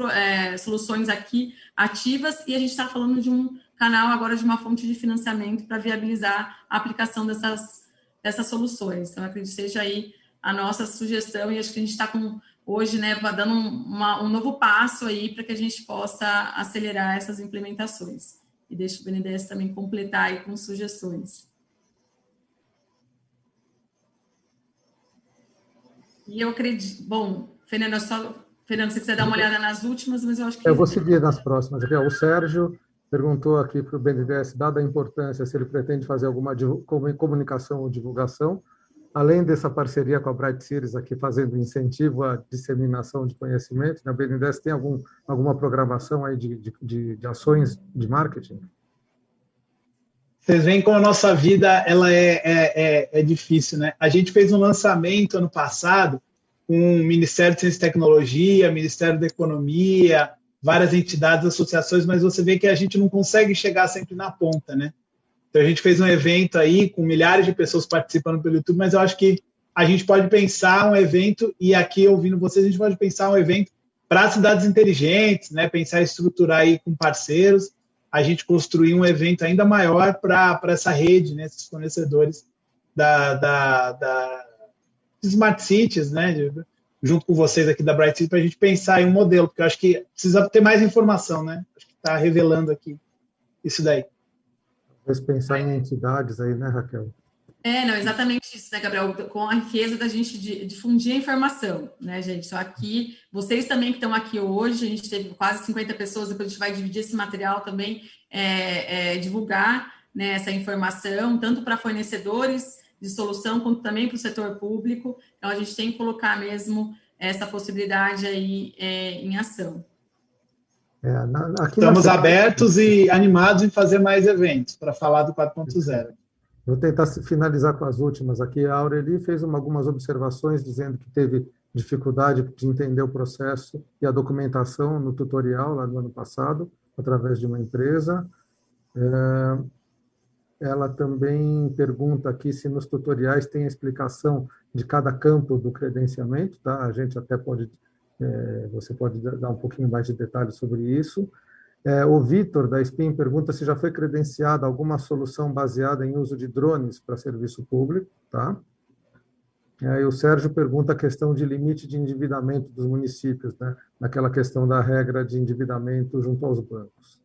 soluções aqui ativas, e a gente está falando de um canal agora de uma fonte de financiamento para viabilizar a aplicação dessas soluções. Então, acredito que seja aí a nossa sugestão, e acho que a gente está hoje, né, dando um novo passo aí para que a gente possa acelerar essas implementações. E deixo o BNDES também completar aí com sugestões. E eu acredito... Bom, Fernando, se você quiser dar uma olhada nas últimas, mas eu acho que... Eu vou seguir nas próximas. O Sérgio perguntou aqui para o BNDES, dada a importância, se ele pretende fazer alguma comunicação ou divulgação, além dessa parceria com a Bright Cities aqui, fazendo incentivo à disseminação de conhecimento, né? O BNDES tem alguma programação aí de ações de marketing? Vocês veem como a nossa vida ela é difícil, né? A gente fez um lançamento ano passado com o Ministério de Ciência e Tecnologia, Ministério da Economia, várias entidades, associações, mas você vê que a gente não consegue chegar sempre na ponta, né? Então a gente fez um evento aí com milhares de pessoas participando pelo YouTube, mas eu acho que a gente pode pensar um evento, e aqui ouvindo vocês, a gente pode pensar um evento para cidades inteligentes, né? Pensar em estruturar aí com parceiros, a gente construir um evento ainda maior para essa rede, né, esses fornecedores da Smart Cities, né, junto com vocês aqui da Bright Cities, para a gente pensar em um modelo, porque eu acho que precisa ter mais informação, né? Acho que está revelando aqui isso daí. Talvez pensar em entidades aí, né, Raquel? Não, exatamente isso, né, Gabriel? Com a riqueza da gente difundir a informação, né, gente? Só aqui, vocês também que estão aqui hoje, a gente teve quase 50 pessoas, depois a gente vai dividir esse material também, divulgar, né, essa informação, tanto para fornecedores de solução, quanto também para o setor público. Então, a gente tem que colocar mesmo essa possibilidade aí em ação. Estamos abertos e animados em fazer mais eventos para falar do 4.0. Vou tentar finalizar com as últimas aqui. A Aureli fez algumas observações dizendo que teve dificuldade de entender o processo e a documentação no tutorial lá do ano passado, através de uma empresa. Ela também pergunta aqui se nos tutoriais tem a explicação de cada campo do credenciamento, tá? A gente até pode, você pode dar um pouquinho mais de detalhes sobre isso. O Vitor, da SPIN, pergunta se já foi credenciada alguma solução baseada em uso de drones para serviço público, tá? E o Sérgio pergunta a questão de limite de endividamento dos municípios, né? Naquela questão da regra de endividamento junto aos bancos.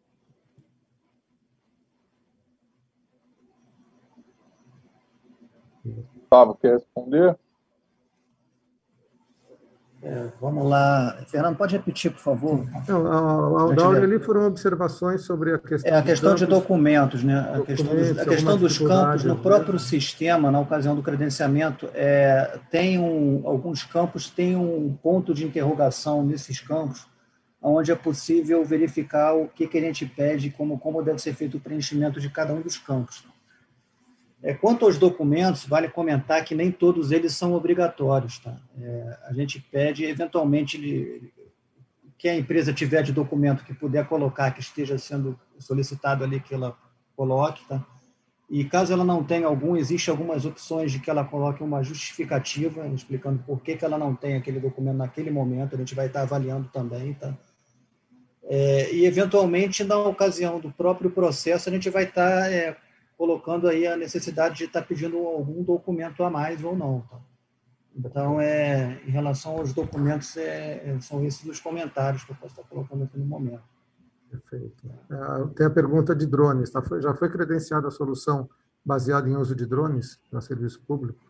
Gustavo, quer responder? Vamos lá. Fernando, pode repetir, por favor? Não, da Áurea ali foram observações sobre a questão a questão de documentos, né? A questão dos campos no próprio sistema, na ocasião do credenciamento, alguns campos têm um ponto de interrogação nesses campos, onde é possível verificar o que a gente pede, como deve ser feito o preenchimento de cada um dos campos. Quanto aos documentos, vale comentar que nem todos eles são obrigatórios. Tá? A gente pede, eventualmente, que a empresa tiver de documento que puder colocar, que esteja sendo solicitado ali, que ela coloque. Tá? E caso ela não tenha algum, existem algumas opções de que ela coloque uma justificativa, explicando por que ela não tem aquele documento naquele momento, a gente vai estar avaliando também. Tá? E, eventualmente, na ocasião do próprio processo, a gente vai estar colocando aí a necessidade de estar pedindo algum documento a mais ou não. Tá? Então, em relação aos documentos, são esses os comentários que eu posso estar colocando aqui no momento. Perfeito. Tem a pergunta de drones. Tá? Já foi credenciada a solução baseada em uso de drones para serviço público?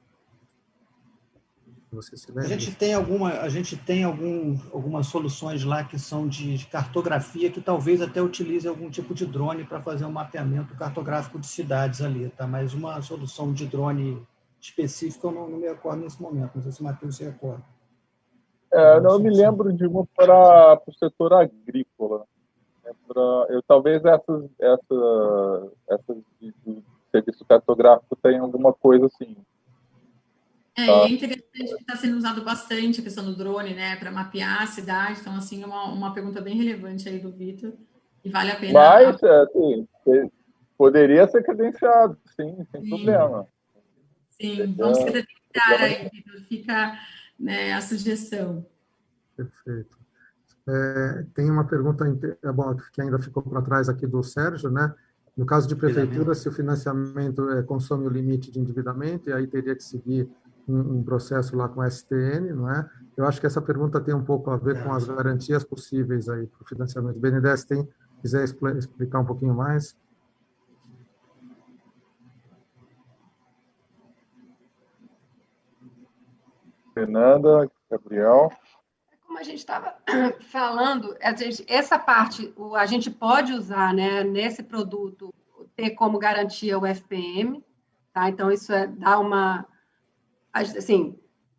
Você se lembra? A gente tem algumas soluções lá que são de cartografia, que talvez até utilize algum tipo de drone para fazer um mapeamento cartográfico de cidades ali, tá? Mas uma solução de drone específica eu não me recordo nesse momento, não sei se o Matheus se recorda. Não me lembro de uma para o setor agrícola. Talvez essas de serviço cartográfico tenham alguma coisa assim. E é interessante que está sendo usado bastante a questão do drone, né, para mapear a cidade. Então, assim, uma pergunta bem relevante aí do Vitor, e vale a pena... Mas, poderia ser credenciado, sim, sem problema. Sim, vamos credenciar aí, Vitor, fica, né, a sugestão. Perfeito. Tem uma pergunta que ainda ficou para trás aqui do Sérgio, né? No caso de prefeitura, se o financiamento consome o limite de endividamento, e aí teria que seguir um processo lá com a STN, não é? Eu acho que essa pergunta tem um pouco a ver com as garantias possíveis aí para o financiamento. O BNDES quiser explicar um pouquinho mais? Fernanda, Gabriel. Como a gente estava falando, essa parte a gente pode usar, né, nesse produto, ter como garantia o FPM, tá? Então, isso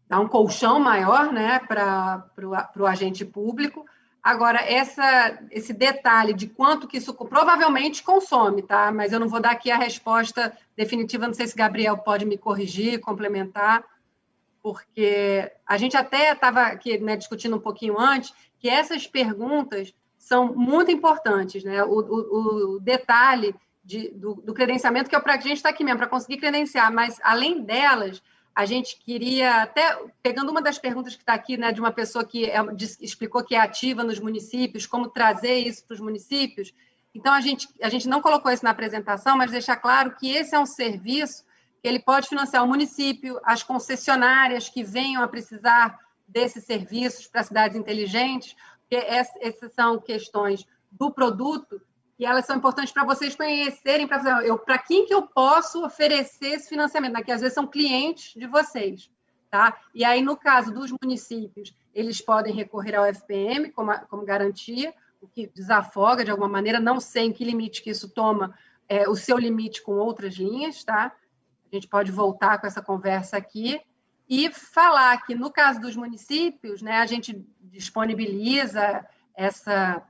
dá um colchão maior, né, para o agente público. Agora, esse detalhe de quanto que isso provavelmente consome, tá? Mas eu não vou dar aqui a resposta definitiva, não sei se Gabriel pode me corrigir, complementar, porque a gente até estava aqui, né, discutindo um pouquinho antes, que essas perguntas são muito importantes, né? O detalhe do credenciamento, que é para a gente estar aqui mesmo, para conseguir credenciar, mas, além delas, a gente queria, até pegando uma das perguntas que está aqui, né, de uma pessoa que explicou que é ativa nos municípios, como trazer isso para os municípios. Então, a gente não colocou isso na apresentação, mas deixar claro que esse é um serviço que ele pode financiar o município, as concessionárias que venham a precisar desses serviços para cidades inteligentes, porque essas são questões do produto e elas são importantes para vocês conhecerem, para quem que eu posso oferecer esse financiamento, né? Que às vezes são clientes de vocês, tá? E aí, no caso dos municípios, eles podem recorrer ao FPM como garantia, o que desafoga de alguma maneira, não sei em que limite que isso toma o seu limite com outras linhas, tá? A gente pode voltar com essa conversa aqui e falar que, no caso dos municípios, né, a gente disponibiliza essa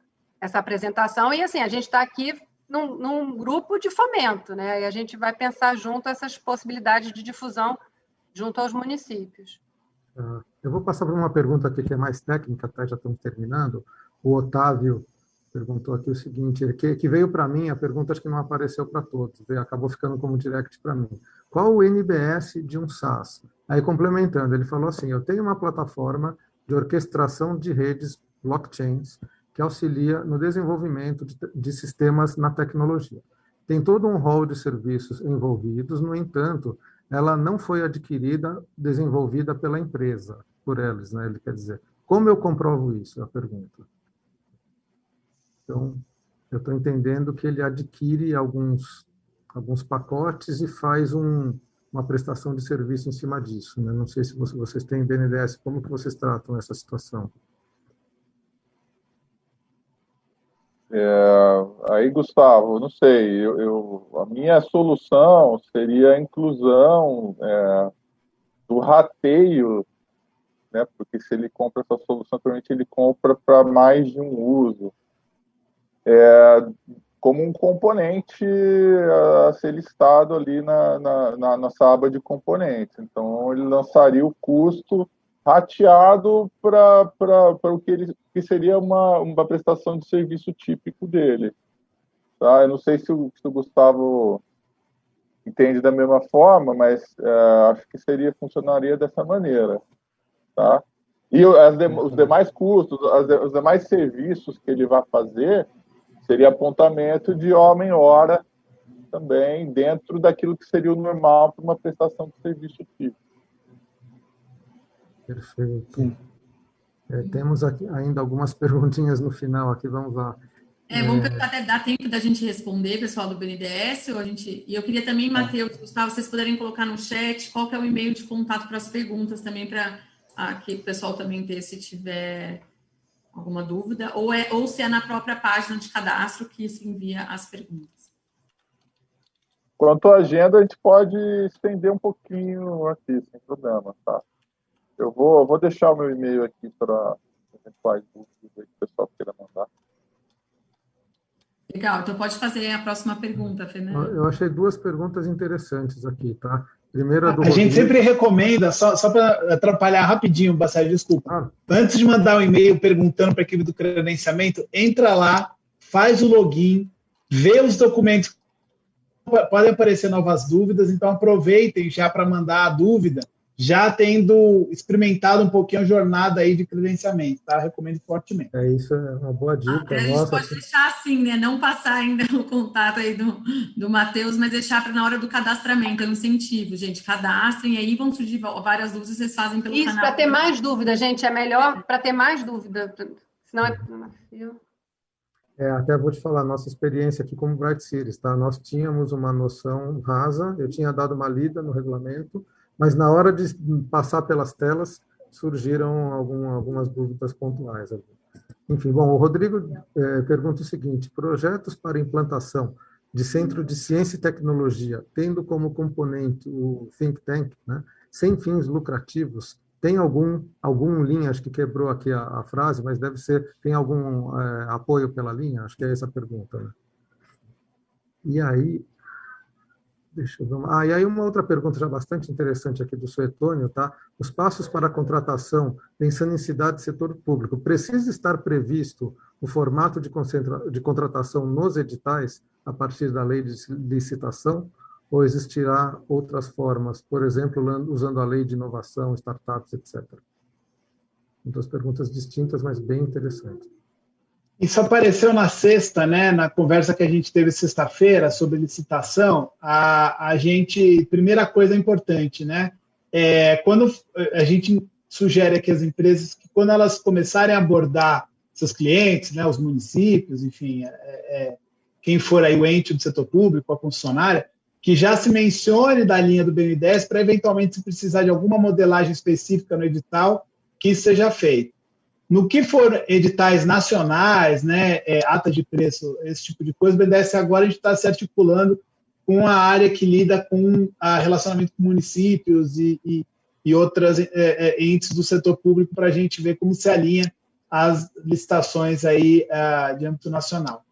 apresentação e, assim, a gente está aqui num grupo de fomento, né, e a gente vai pensar junto essas possibilidades de difusão junto aos municípios. Eu vou passar para uma pergunta aqui que é mais técnica, até já estamos terminando. O Otávio perguntou aqui o seguinte, que veio para mim, a pergunta acho que não apareceu para todos, acabou ficando como direct para mim. Qual o NBS de um SaaS? Aí, complementando, ele falou assim, eu tenho uma plataforma de orquestração de redes blockchains que auxilia no desenvolvimento de sistemas na tecnologia. Tem todo um rol de serviços envolvidos, no entanto, ela não foi desenvolvida pela empresa, por eles, né? Ele quer dizer, como eu comprovo isso? É a pergunta. Então, eu estou entendendo que ele adquire alguns pacotes e faz uma prestação de serviço em cima disso, né? Não sei se vocês têm BNDES, como que vocês tratam essa situação? Aí, Gustavo, não sei, a minha solução seria a inclusão do rateio, né? Porque se ele compra essa solução, provavelmente ele compra para mais de um uso, como um componente a ser listado ali na nossa aba de componentes. Então, ele lançaria o custo rateado para o que seria uma prestação de serviço típico dele. Tá? Eu não sei se o Gustavo entende da mesma forma, mas acho que funcionaria dessa maneira. Tá? E os demais custos, os demais serviços que ele vai fazer, seria apontamento de hora também, dentro daquilo que seria o normal para uma prestação de serviço típico. Perfeito. Temos aqui ainda algumas perguntinhas no final aqui, vamos lá. Vamos tentar até dar tempo da gente responder, pessoal do BNDES, e eu queria também, Matheus, Gustavo, vocês puderem colocar no chat qual que é o e-mail de contato para as perguntas também, para que o pessoal também ter, se tiver alguma dúvida, ou se é na própria página de cadastro que se envia as perguntas. Quanto à agenda, a gente pode estender um pouquinho aqui, sem problema, tá? Eu vou deixar o meu e-mail aqui para eventuais dúvidas que o pessoal queira mandar. Legal, então pode fazer a próxima pergunta, Fernando. Eu achei duas perguntas interessantes aqui, tá? Primeiro a gente sempre recomenda, só para atrapalhar rapidinho, Bassari, desculpa. Antes de mandar um e-mail perguntando para a equipe do credenciamento, entra lá, faz o login, vê os documentos, podem aparecer novas dúvidas, então aproveitem já para mandar a dúvida, já tendo experimentado um pouquinho a jornada aí de credenciamento, tá? Recomendo fortemente. Isso é uma boa dica. A gente pode deixar assim, né? Não passar ainda o contato aí do Matheus, mas deixar para na hora do cadastramento, é um incentivo, gente. Cadastrem, aí vão surgir várias dúvidas, vocês fazem pelo canal. Isso, para ter mais dúvida, gente, é melhor para ter mais dúvida, senão até vou te falar, nossa experiência aqui como Bright Cities, tá? Nós tínhamos uma noção rasa, eu tinha dado uma lida no regulamento, mas na hora de passar pelas telas, surgiram algumas dúvidas pontuais. Enfim, bom, o Rodrigo pergunta o seguinte: projetos para implantação de centro de ciência e tecnologia, tendo como componente o think tank, né, sem fins lucrativos, tem algum linha, acho que quebrou aqui a frase, mas tem algum apoio pela linha? Acho que é essa a pergunta. Né? E aí... Deixa eu ver. E aí uma outra pergunta já bastante interessante aqui do Suetônio, tá? Os passos para a contratação, pensando em cidade e setor público, precisa estar previsto o formato de contratação nos editais a partir da lei de licitação, ou existirá outras formas, por exemplo, usando a lei de inovação, startups, etc. Duas perguntas distintas, mas bem interessantes. Isso apareceu na sexta, né, na conversa que a gente teve sexta-feira sobre licitação. A gente, primeira coisa importante, né, quando a gente sugere aqui às empresas que quando elas começarem a abordar seus clientes, né, os municípios, enfim, quem for aí o ente do setor público, a concessionária, que já se mencione da linha do BNDES para eventualmente se precisar de alguma modelagem específica no edital, que isso seja feito. No que for editais nacionais, né, ata de preço, esse tipo de coisa, o BNDES agora a gente está se articulando com a área que lida com relacionamento com municípios e outras entes do setor público para a gente ver como se alinha as licitações aí de âmbito nacional.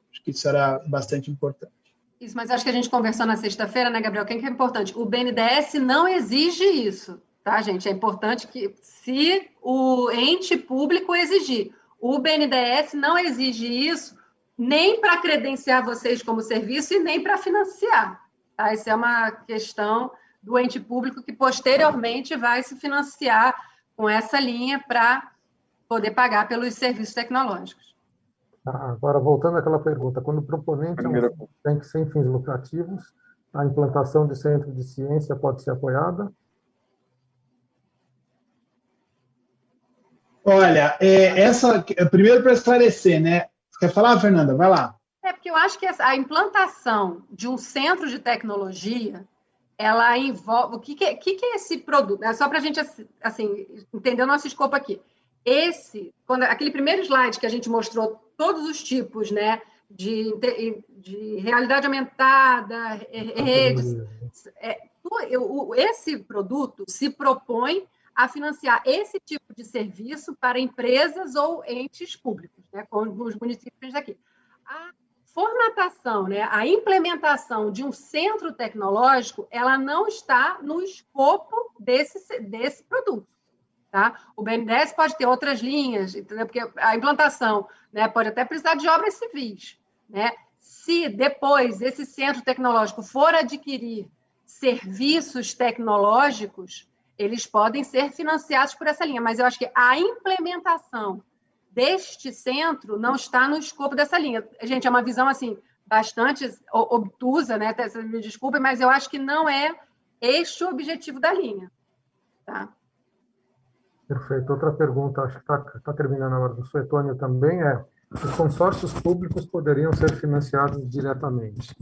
Acho que isso era bastante importante. Isso, mas acho que a gente conversou na sexta-feira, né, Gabriel? Quem que é importante? O BNDES não exige isso. Tá, gente? É importante que, se o ente público exigir, o BNDES não exige isso nem para credenciar vocês como serviço e nem para financiar. Tá? Isso é uma questão do ente público que posteriormente vai se financiar com essa linha para poder pagar pelos serviços tecnológicos. Agora, voltando àquela pergunta, quando o proponente tem que sem fins lucrativos, a implantação de centro de ciência pode ser apoiada? Olha, primeiro para esclarecer, né? Você quer falar, Fernanda? Vai lá. Porque eu acho que a implantação de um centro de tecnologia, ela envolve... O que é esse produto? É só para a gente assim, entender o nosso escopo aqui. Aquele primeiro slide que a gente mostrou todos os tipos, né, de realidade aumentada, redes... esse produto se propõe a financiar esse tipo de serviço para empresas ou entes públicos, né, como os municípios daqui. A formatação, né, a implementação de um centro tecnológico, ela não está no escopo desse produto. Tá? O BNDES pode ter outras linhas, entendeu? Porque a implantação, né, pode até precisar de obras civis. Né? Se depois esse centro tecnológico for adquirir serviços tecnológicos, eles podem ser financiados por essa linha, mas eu acho que a implementação deste centro não está no escopo dessa linha. Gente, é uma visão assim bastante obtusa, né? Me desculpem, mas eu acho que não é este o objetivo da linha. Tá? Perfeito. Outra pergunta, acho que está terminando a hora do Suetônio também, os consórcios públicos poderiam ser financiados diretamente?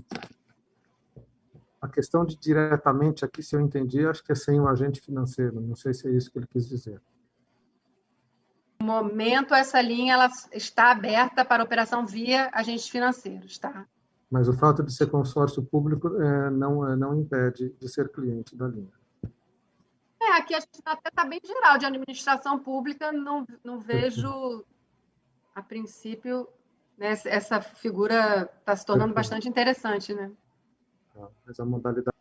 A questão de diretamente aqui, se eu entendi, acho que é sem um agente financeiro. Não sei se é isso que ele quis dizer. No momento, essa linha ela está aberta para operação via agentes financeiros, tá? Mas o fato de ser consórcio público não impede de ser cliente da linha. Aqui a gente até está bem geral de administração pública, não vejo, a princípio, né, essa figura está se tornando bastante interessante, né? Mas a modalidade...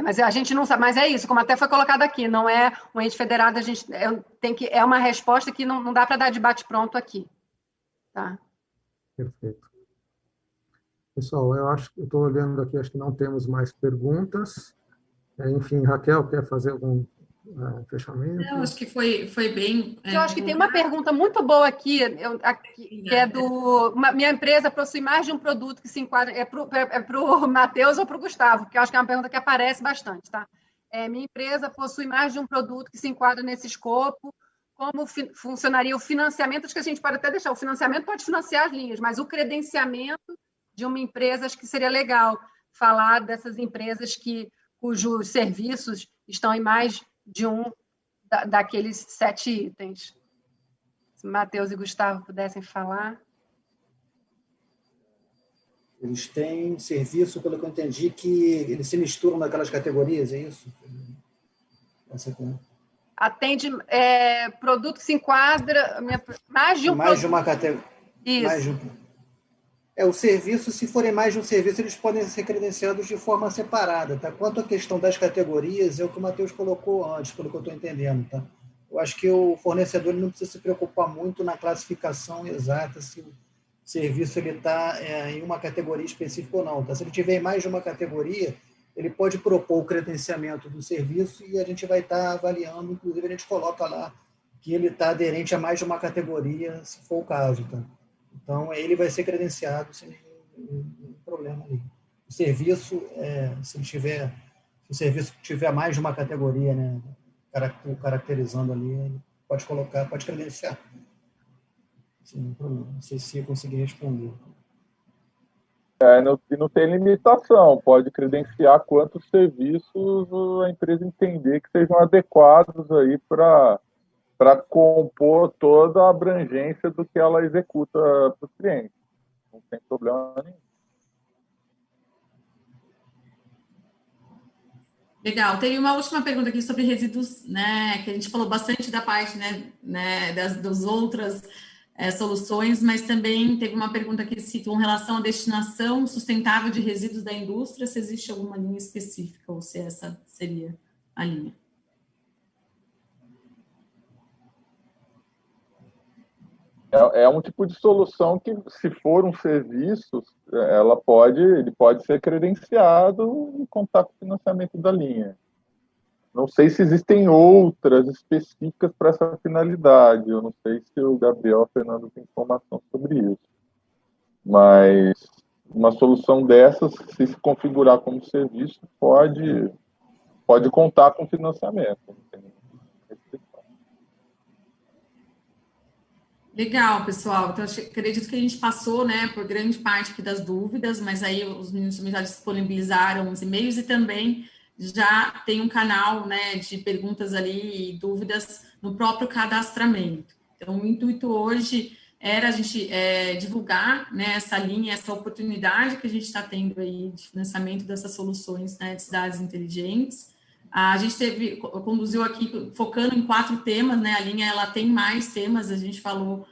Mas a gente não sabe, mas é isso, como até foi colocado aqui, não é um ente federado, a gente é uma resposta que não dá para dar de bate-pronto aqui. Tá? Perfeito. Pessoal, eu estou olhando aqui, acho que não temos mais perguntas. Enfim, Raquel, quer fazer algum fechamento? Eu acho que foi bem... Eu acho que tem uma pergunta muito boa aqui, que é minha empresa possui mais de um produto que se enquadra... É para o Matheus ou para o Gustavo, que eu acho que é uma pergunta que aparece bastante, tá? Minha empresa possui mais de um produto que se enquadra nesse escopo. Como funcionaria o financiamento? Acho que a gente pode até deixar. O financiamento pode financiar as linhas, mas o credenciamento de uma empresa, acho que seria legal falar dessas empresas cujos serviços estão em mais de um daqueles 7 itens. Se Matheus e Gustavo pudessem falar. Eles têm serviço, pelo que eu entendi, que eles se misturam naquelas categorias, é isso? Essa aqui. Atende produto que se enquadra... Mais de um mais produto. De uma categoria. Isso. O serviço, se forem mais de um serviço, eles podem ser credenciados de forma separada. Tá? Quanto à questão das categorias, é o que o Matheus colocou antes, pelo que eu estou entendendo. Tá? Eu acho que o fornecedor não precisa se preocupar muito na classificação exata, se o serviço está em uma categoria específica ou não. Tá? Se ele tiver mais de uma categoria, ele pode propor o credenciamento do serviço e a gente vai estar avaliando, inclusive a gente coloca lá que ele está aderente a mais de uma categoria, se for o caso. Tá? Então, ele vai ser credenciado sem nenhum problema ali. O serviço, se o serviço tiver mais de uma categoria, né, caracterizando ali, ele pode credenciar. Sem nenhum problema. Não sei se eu consegui responder. Não tem limitação, pode credenciar quantos serviços a empresa entender que sejam adequados aí para compor toda a abrangência do que ela executa para os clientes. Não tem problema nenhum. Legal. Tem uma última pergunta aqui sobre resíduos, né, que a gente falou bastante da parte, né, das outras soluções, mas também teve uma pergunta que cita em relação à destinação sustentável de resíduos da indústria, se existe alguma linha específica ou se essa seria a linha. É um tipo de solução que, se for um serviço, ele pode ser credenciado e contar com o financiamento da linha. Não sei se existem outras específicas para essa finalidade. Eu não sei se o Gabriel ou o Fernando tem informação sobre isso. Mas uma solução dessas, se configurar como serviço, pode contar com financiamento. Não tem restrição. Legal, pessoal. Então, acredito que a gente passou, né, por grande parte aqui das dúvidas, mas aí os meninos já disponibilizaram os e-mails e também já tem um canal, né, de perguntas ali e dúvidas no próprio cadastramento. Então, o intuito hoje era a gente divulgar, né, essa linha, essa oportunidade que a gente está tendo aí de financiamento dessas soluções, né, de cidades inteligentes. A gente conduziu aqui focando em 4 temas, né? A linha ela tem mais temas, a gente falou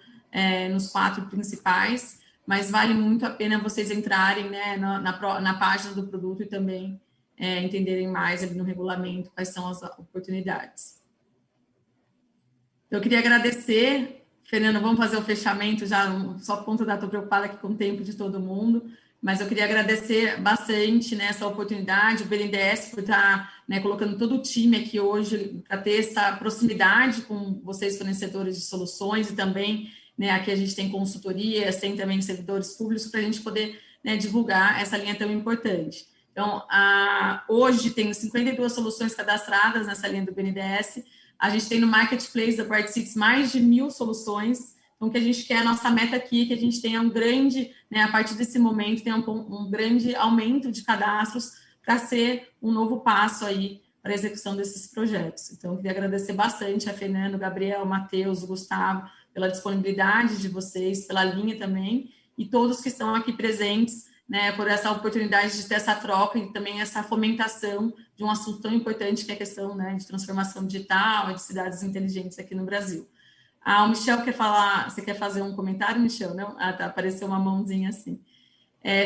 nos 4 principais, mas vale muito a pena vocês entrarem, né, na página do produto e também entenderem mais ali no regulamento quais são as oportunidades. Eu queria agradecer, Fernando, vamos fazer o fechamento já, só por conta da estou preocupada aqui com o tempo de todo mundo. Mas eu queria agradecer bastante, né, essa oportunidade, o BNDES por estar, né, colocando todo o time aqui hoje para ter essa proximidade com vocês, fornecedores de soluções, e também, né, aqui a gente tem consultorias, tem também servidores públicos para a gente poder, né, divulgar essa linha tão importante. Então, hoje tem 52 soluções cadastradas nessa linha do BNDES, a gente tem no Marketplace da Bright Cities mais de 1.000 soluções. Então, o que a gente quer, a nossa meta aqui, que a gente tenha um grande, né, a partir desse momento, tenha um grande aumento de cadastros para ser um novo passo aí para a execução desses projetos. Então, eu queria agradecer bastante a Fernando, Gabriel, Matheus, Gustavo, pela disponibilidade de vocês, pela linha também, e todos que estão aqui presentes, né, por essa oportunidade de ter essa troca e também essa fomentação de um assunto tão importante que é a questão, né, de transformação digital e de cidades inteligentes aqui no Brasil. O Michel quer falar, você quer fazer um comentário, Michel? Não? Tá, apareceu uma mãozinha assim.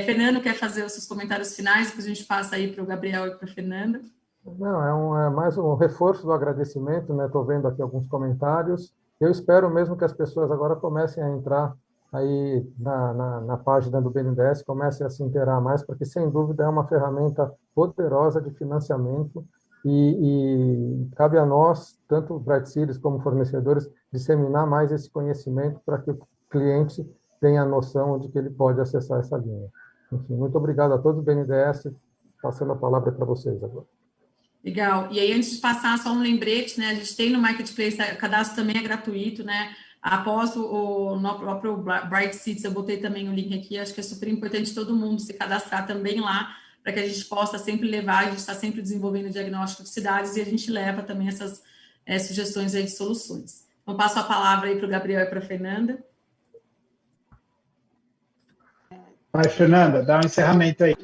Fernando quer fazer os seus comentários finais, depois a gente passa aí para o Gabriel e para a Fernanda. Não, é mais um reforço do agradecimento, né? Estou vendo aqui alguns comentários. Eu espero mesmo que as pessoas agora comecem a entrar aí na página do BNDES, comecem a se inteirar mais, porque, sem dúvida, é uma ferramenta poderosa de financiamento e cabe a nós, tanto Bright Cities como fornecedores, disseminar mais esse conhecimento para que o cliente tenha a noção de que ele pode acessar essa linha. Enfim, muito obrigado a todos do BNDES, passando a palavra para vocês agora. Legal. E aí, antes de passar, só um lembrete, né? A gente tem no Marketplace, o cadastro também é gratuito, né? Após no próprio Bright Cities, eu botei também o link aqui, acho que é super importante todo mundo se cadastrar também lá, para que a gente possa sempre levar, a gente está sempre desenvolvendo o diagnóstico de cidades e a gente leva também essas sugestões aí de soluções. Então, passo a palavra aí para o Gabriel e para a Fernanda. Vai, Fernanda, dá um encerramento aí.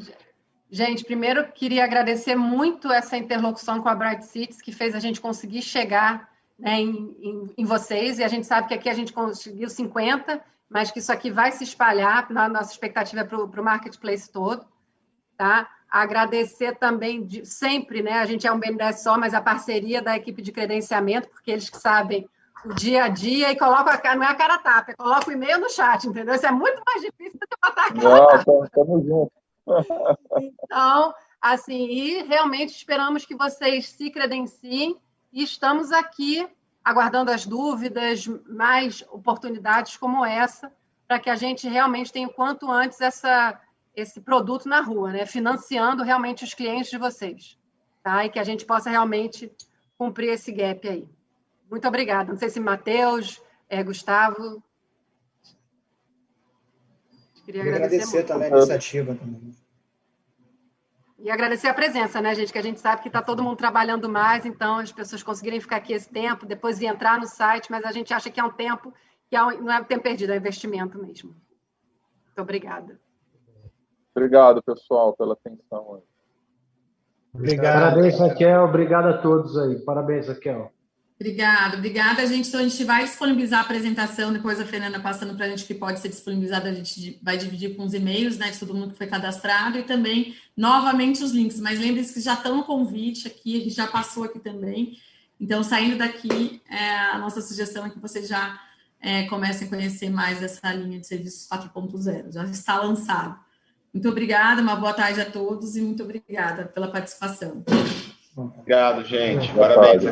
Gente, primeiro queria agradecer muito essa interlocução com a Bright Cities, que fez a gente conseguir chegar, né, em vocês, e a gente sabe que aqui a gente conseguiu 50, mas que isso aqui vai se espalhar, a nossa expectativa é para o marketplace todo, tá? Agradecer também sempre, né, a gente é um BNDES só, mas a parceria da equipe de credenciamento, porque eles que sabem o dia a dia e colocam não é a cara tapa, coloca o e-mail no chat, entendeu? Isso é muito mais difícil do que botar a cara tapa. Estamos juntos. Então, assim, e realmente esperamos que vocês se credenciem e estamos aqui aguardando as dúvidas, mais oportunidades como essa, para que a gente realmente tenha o quanto antes esse produto na rua, né? Financiando realmente os clientes de vocês, tá? E que a gente possa realmente cumprir esse gap aí. Muito obrigada. Não sei se Matheus, Gustavo. Queria agradecer também a iniciativa também. E agradecer a presença, né, gente? Que a gente sabe que está todo mundo trabalhando mais, então as pessoas conseguirem ficar aqui esse tempo, depois ir entrar no site, mas a gente acha que é um tempo que não é tempo perdido, é investimento mesmo. Muito obrigada. Obrigado, pessoal, pela atenção. Obrigado. Parabéns, Raquel. Obrigado a todos aí. Parabéns, Raquel. Obrigada, gente. Então, a gente vai disponibilizar a apresentação, depois a Fernanda passando para a gente que pode ser disponibilizada, a gente vai dividir com os e-mails, né, de todo mundo que foi cadastrado, e também, novamente, os links. Mas lembre-se que já estão no convite aqui, a gente já passou aqui também. Então, saindo daqui, a nossa sugestão é que vocês já comecem a conhecer mais essa linha de serviços 4.0. Já está lançado. Muito obrigada, uma boa tarde a todos e muito obrigada pela participação. Obrigado, gente. Parabéns.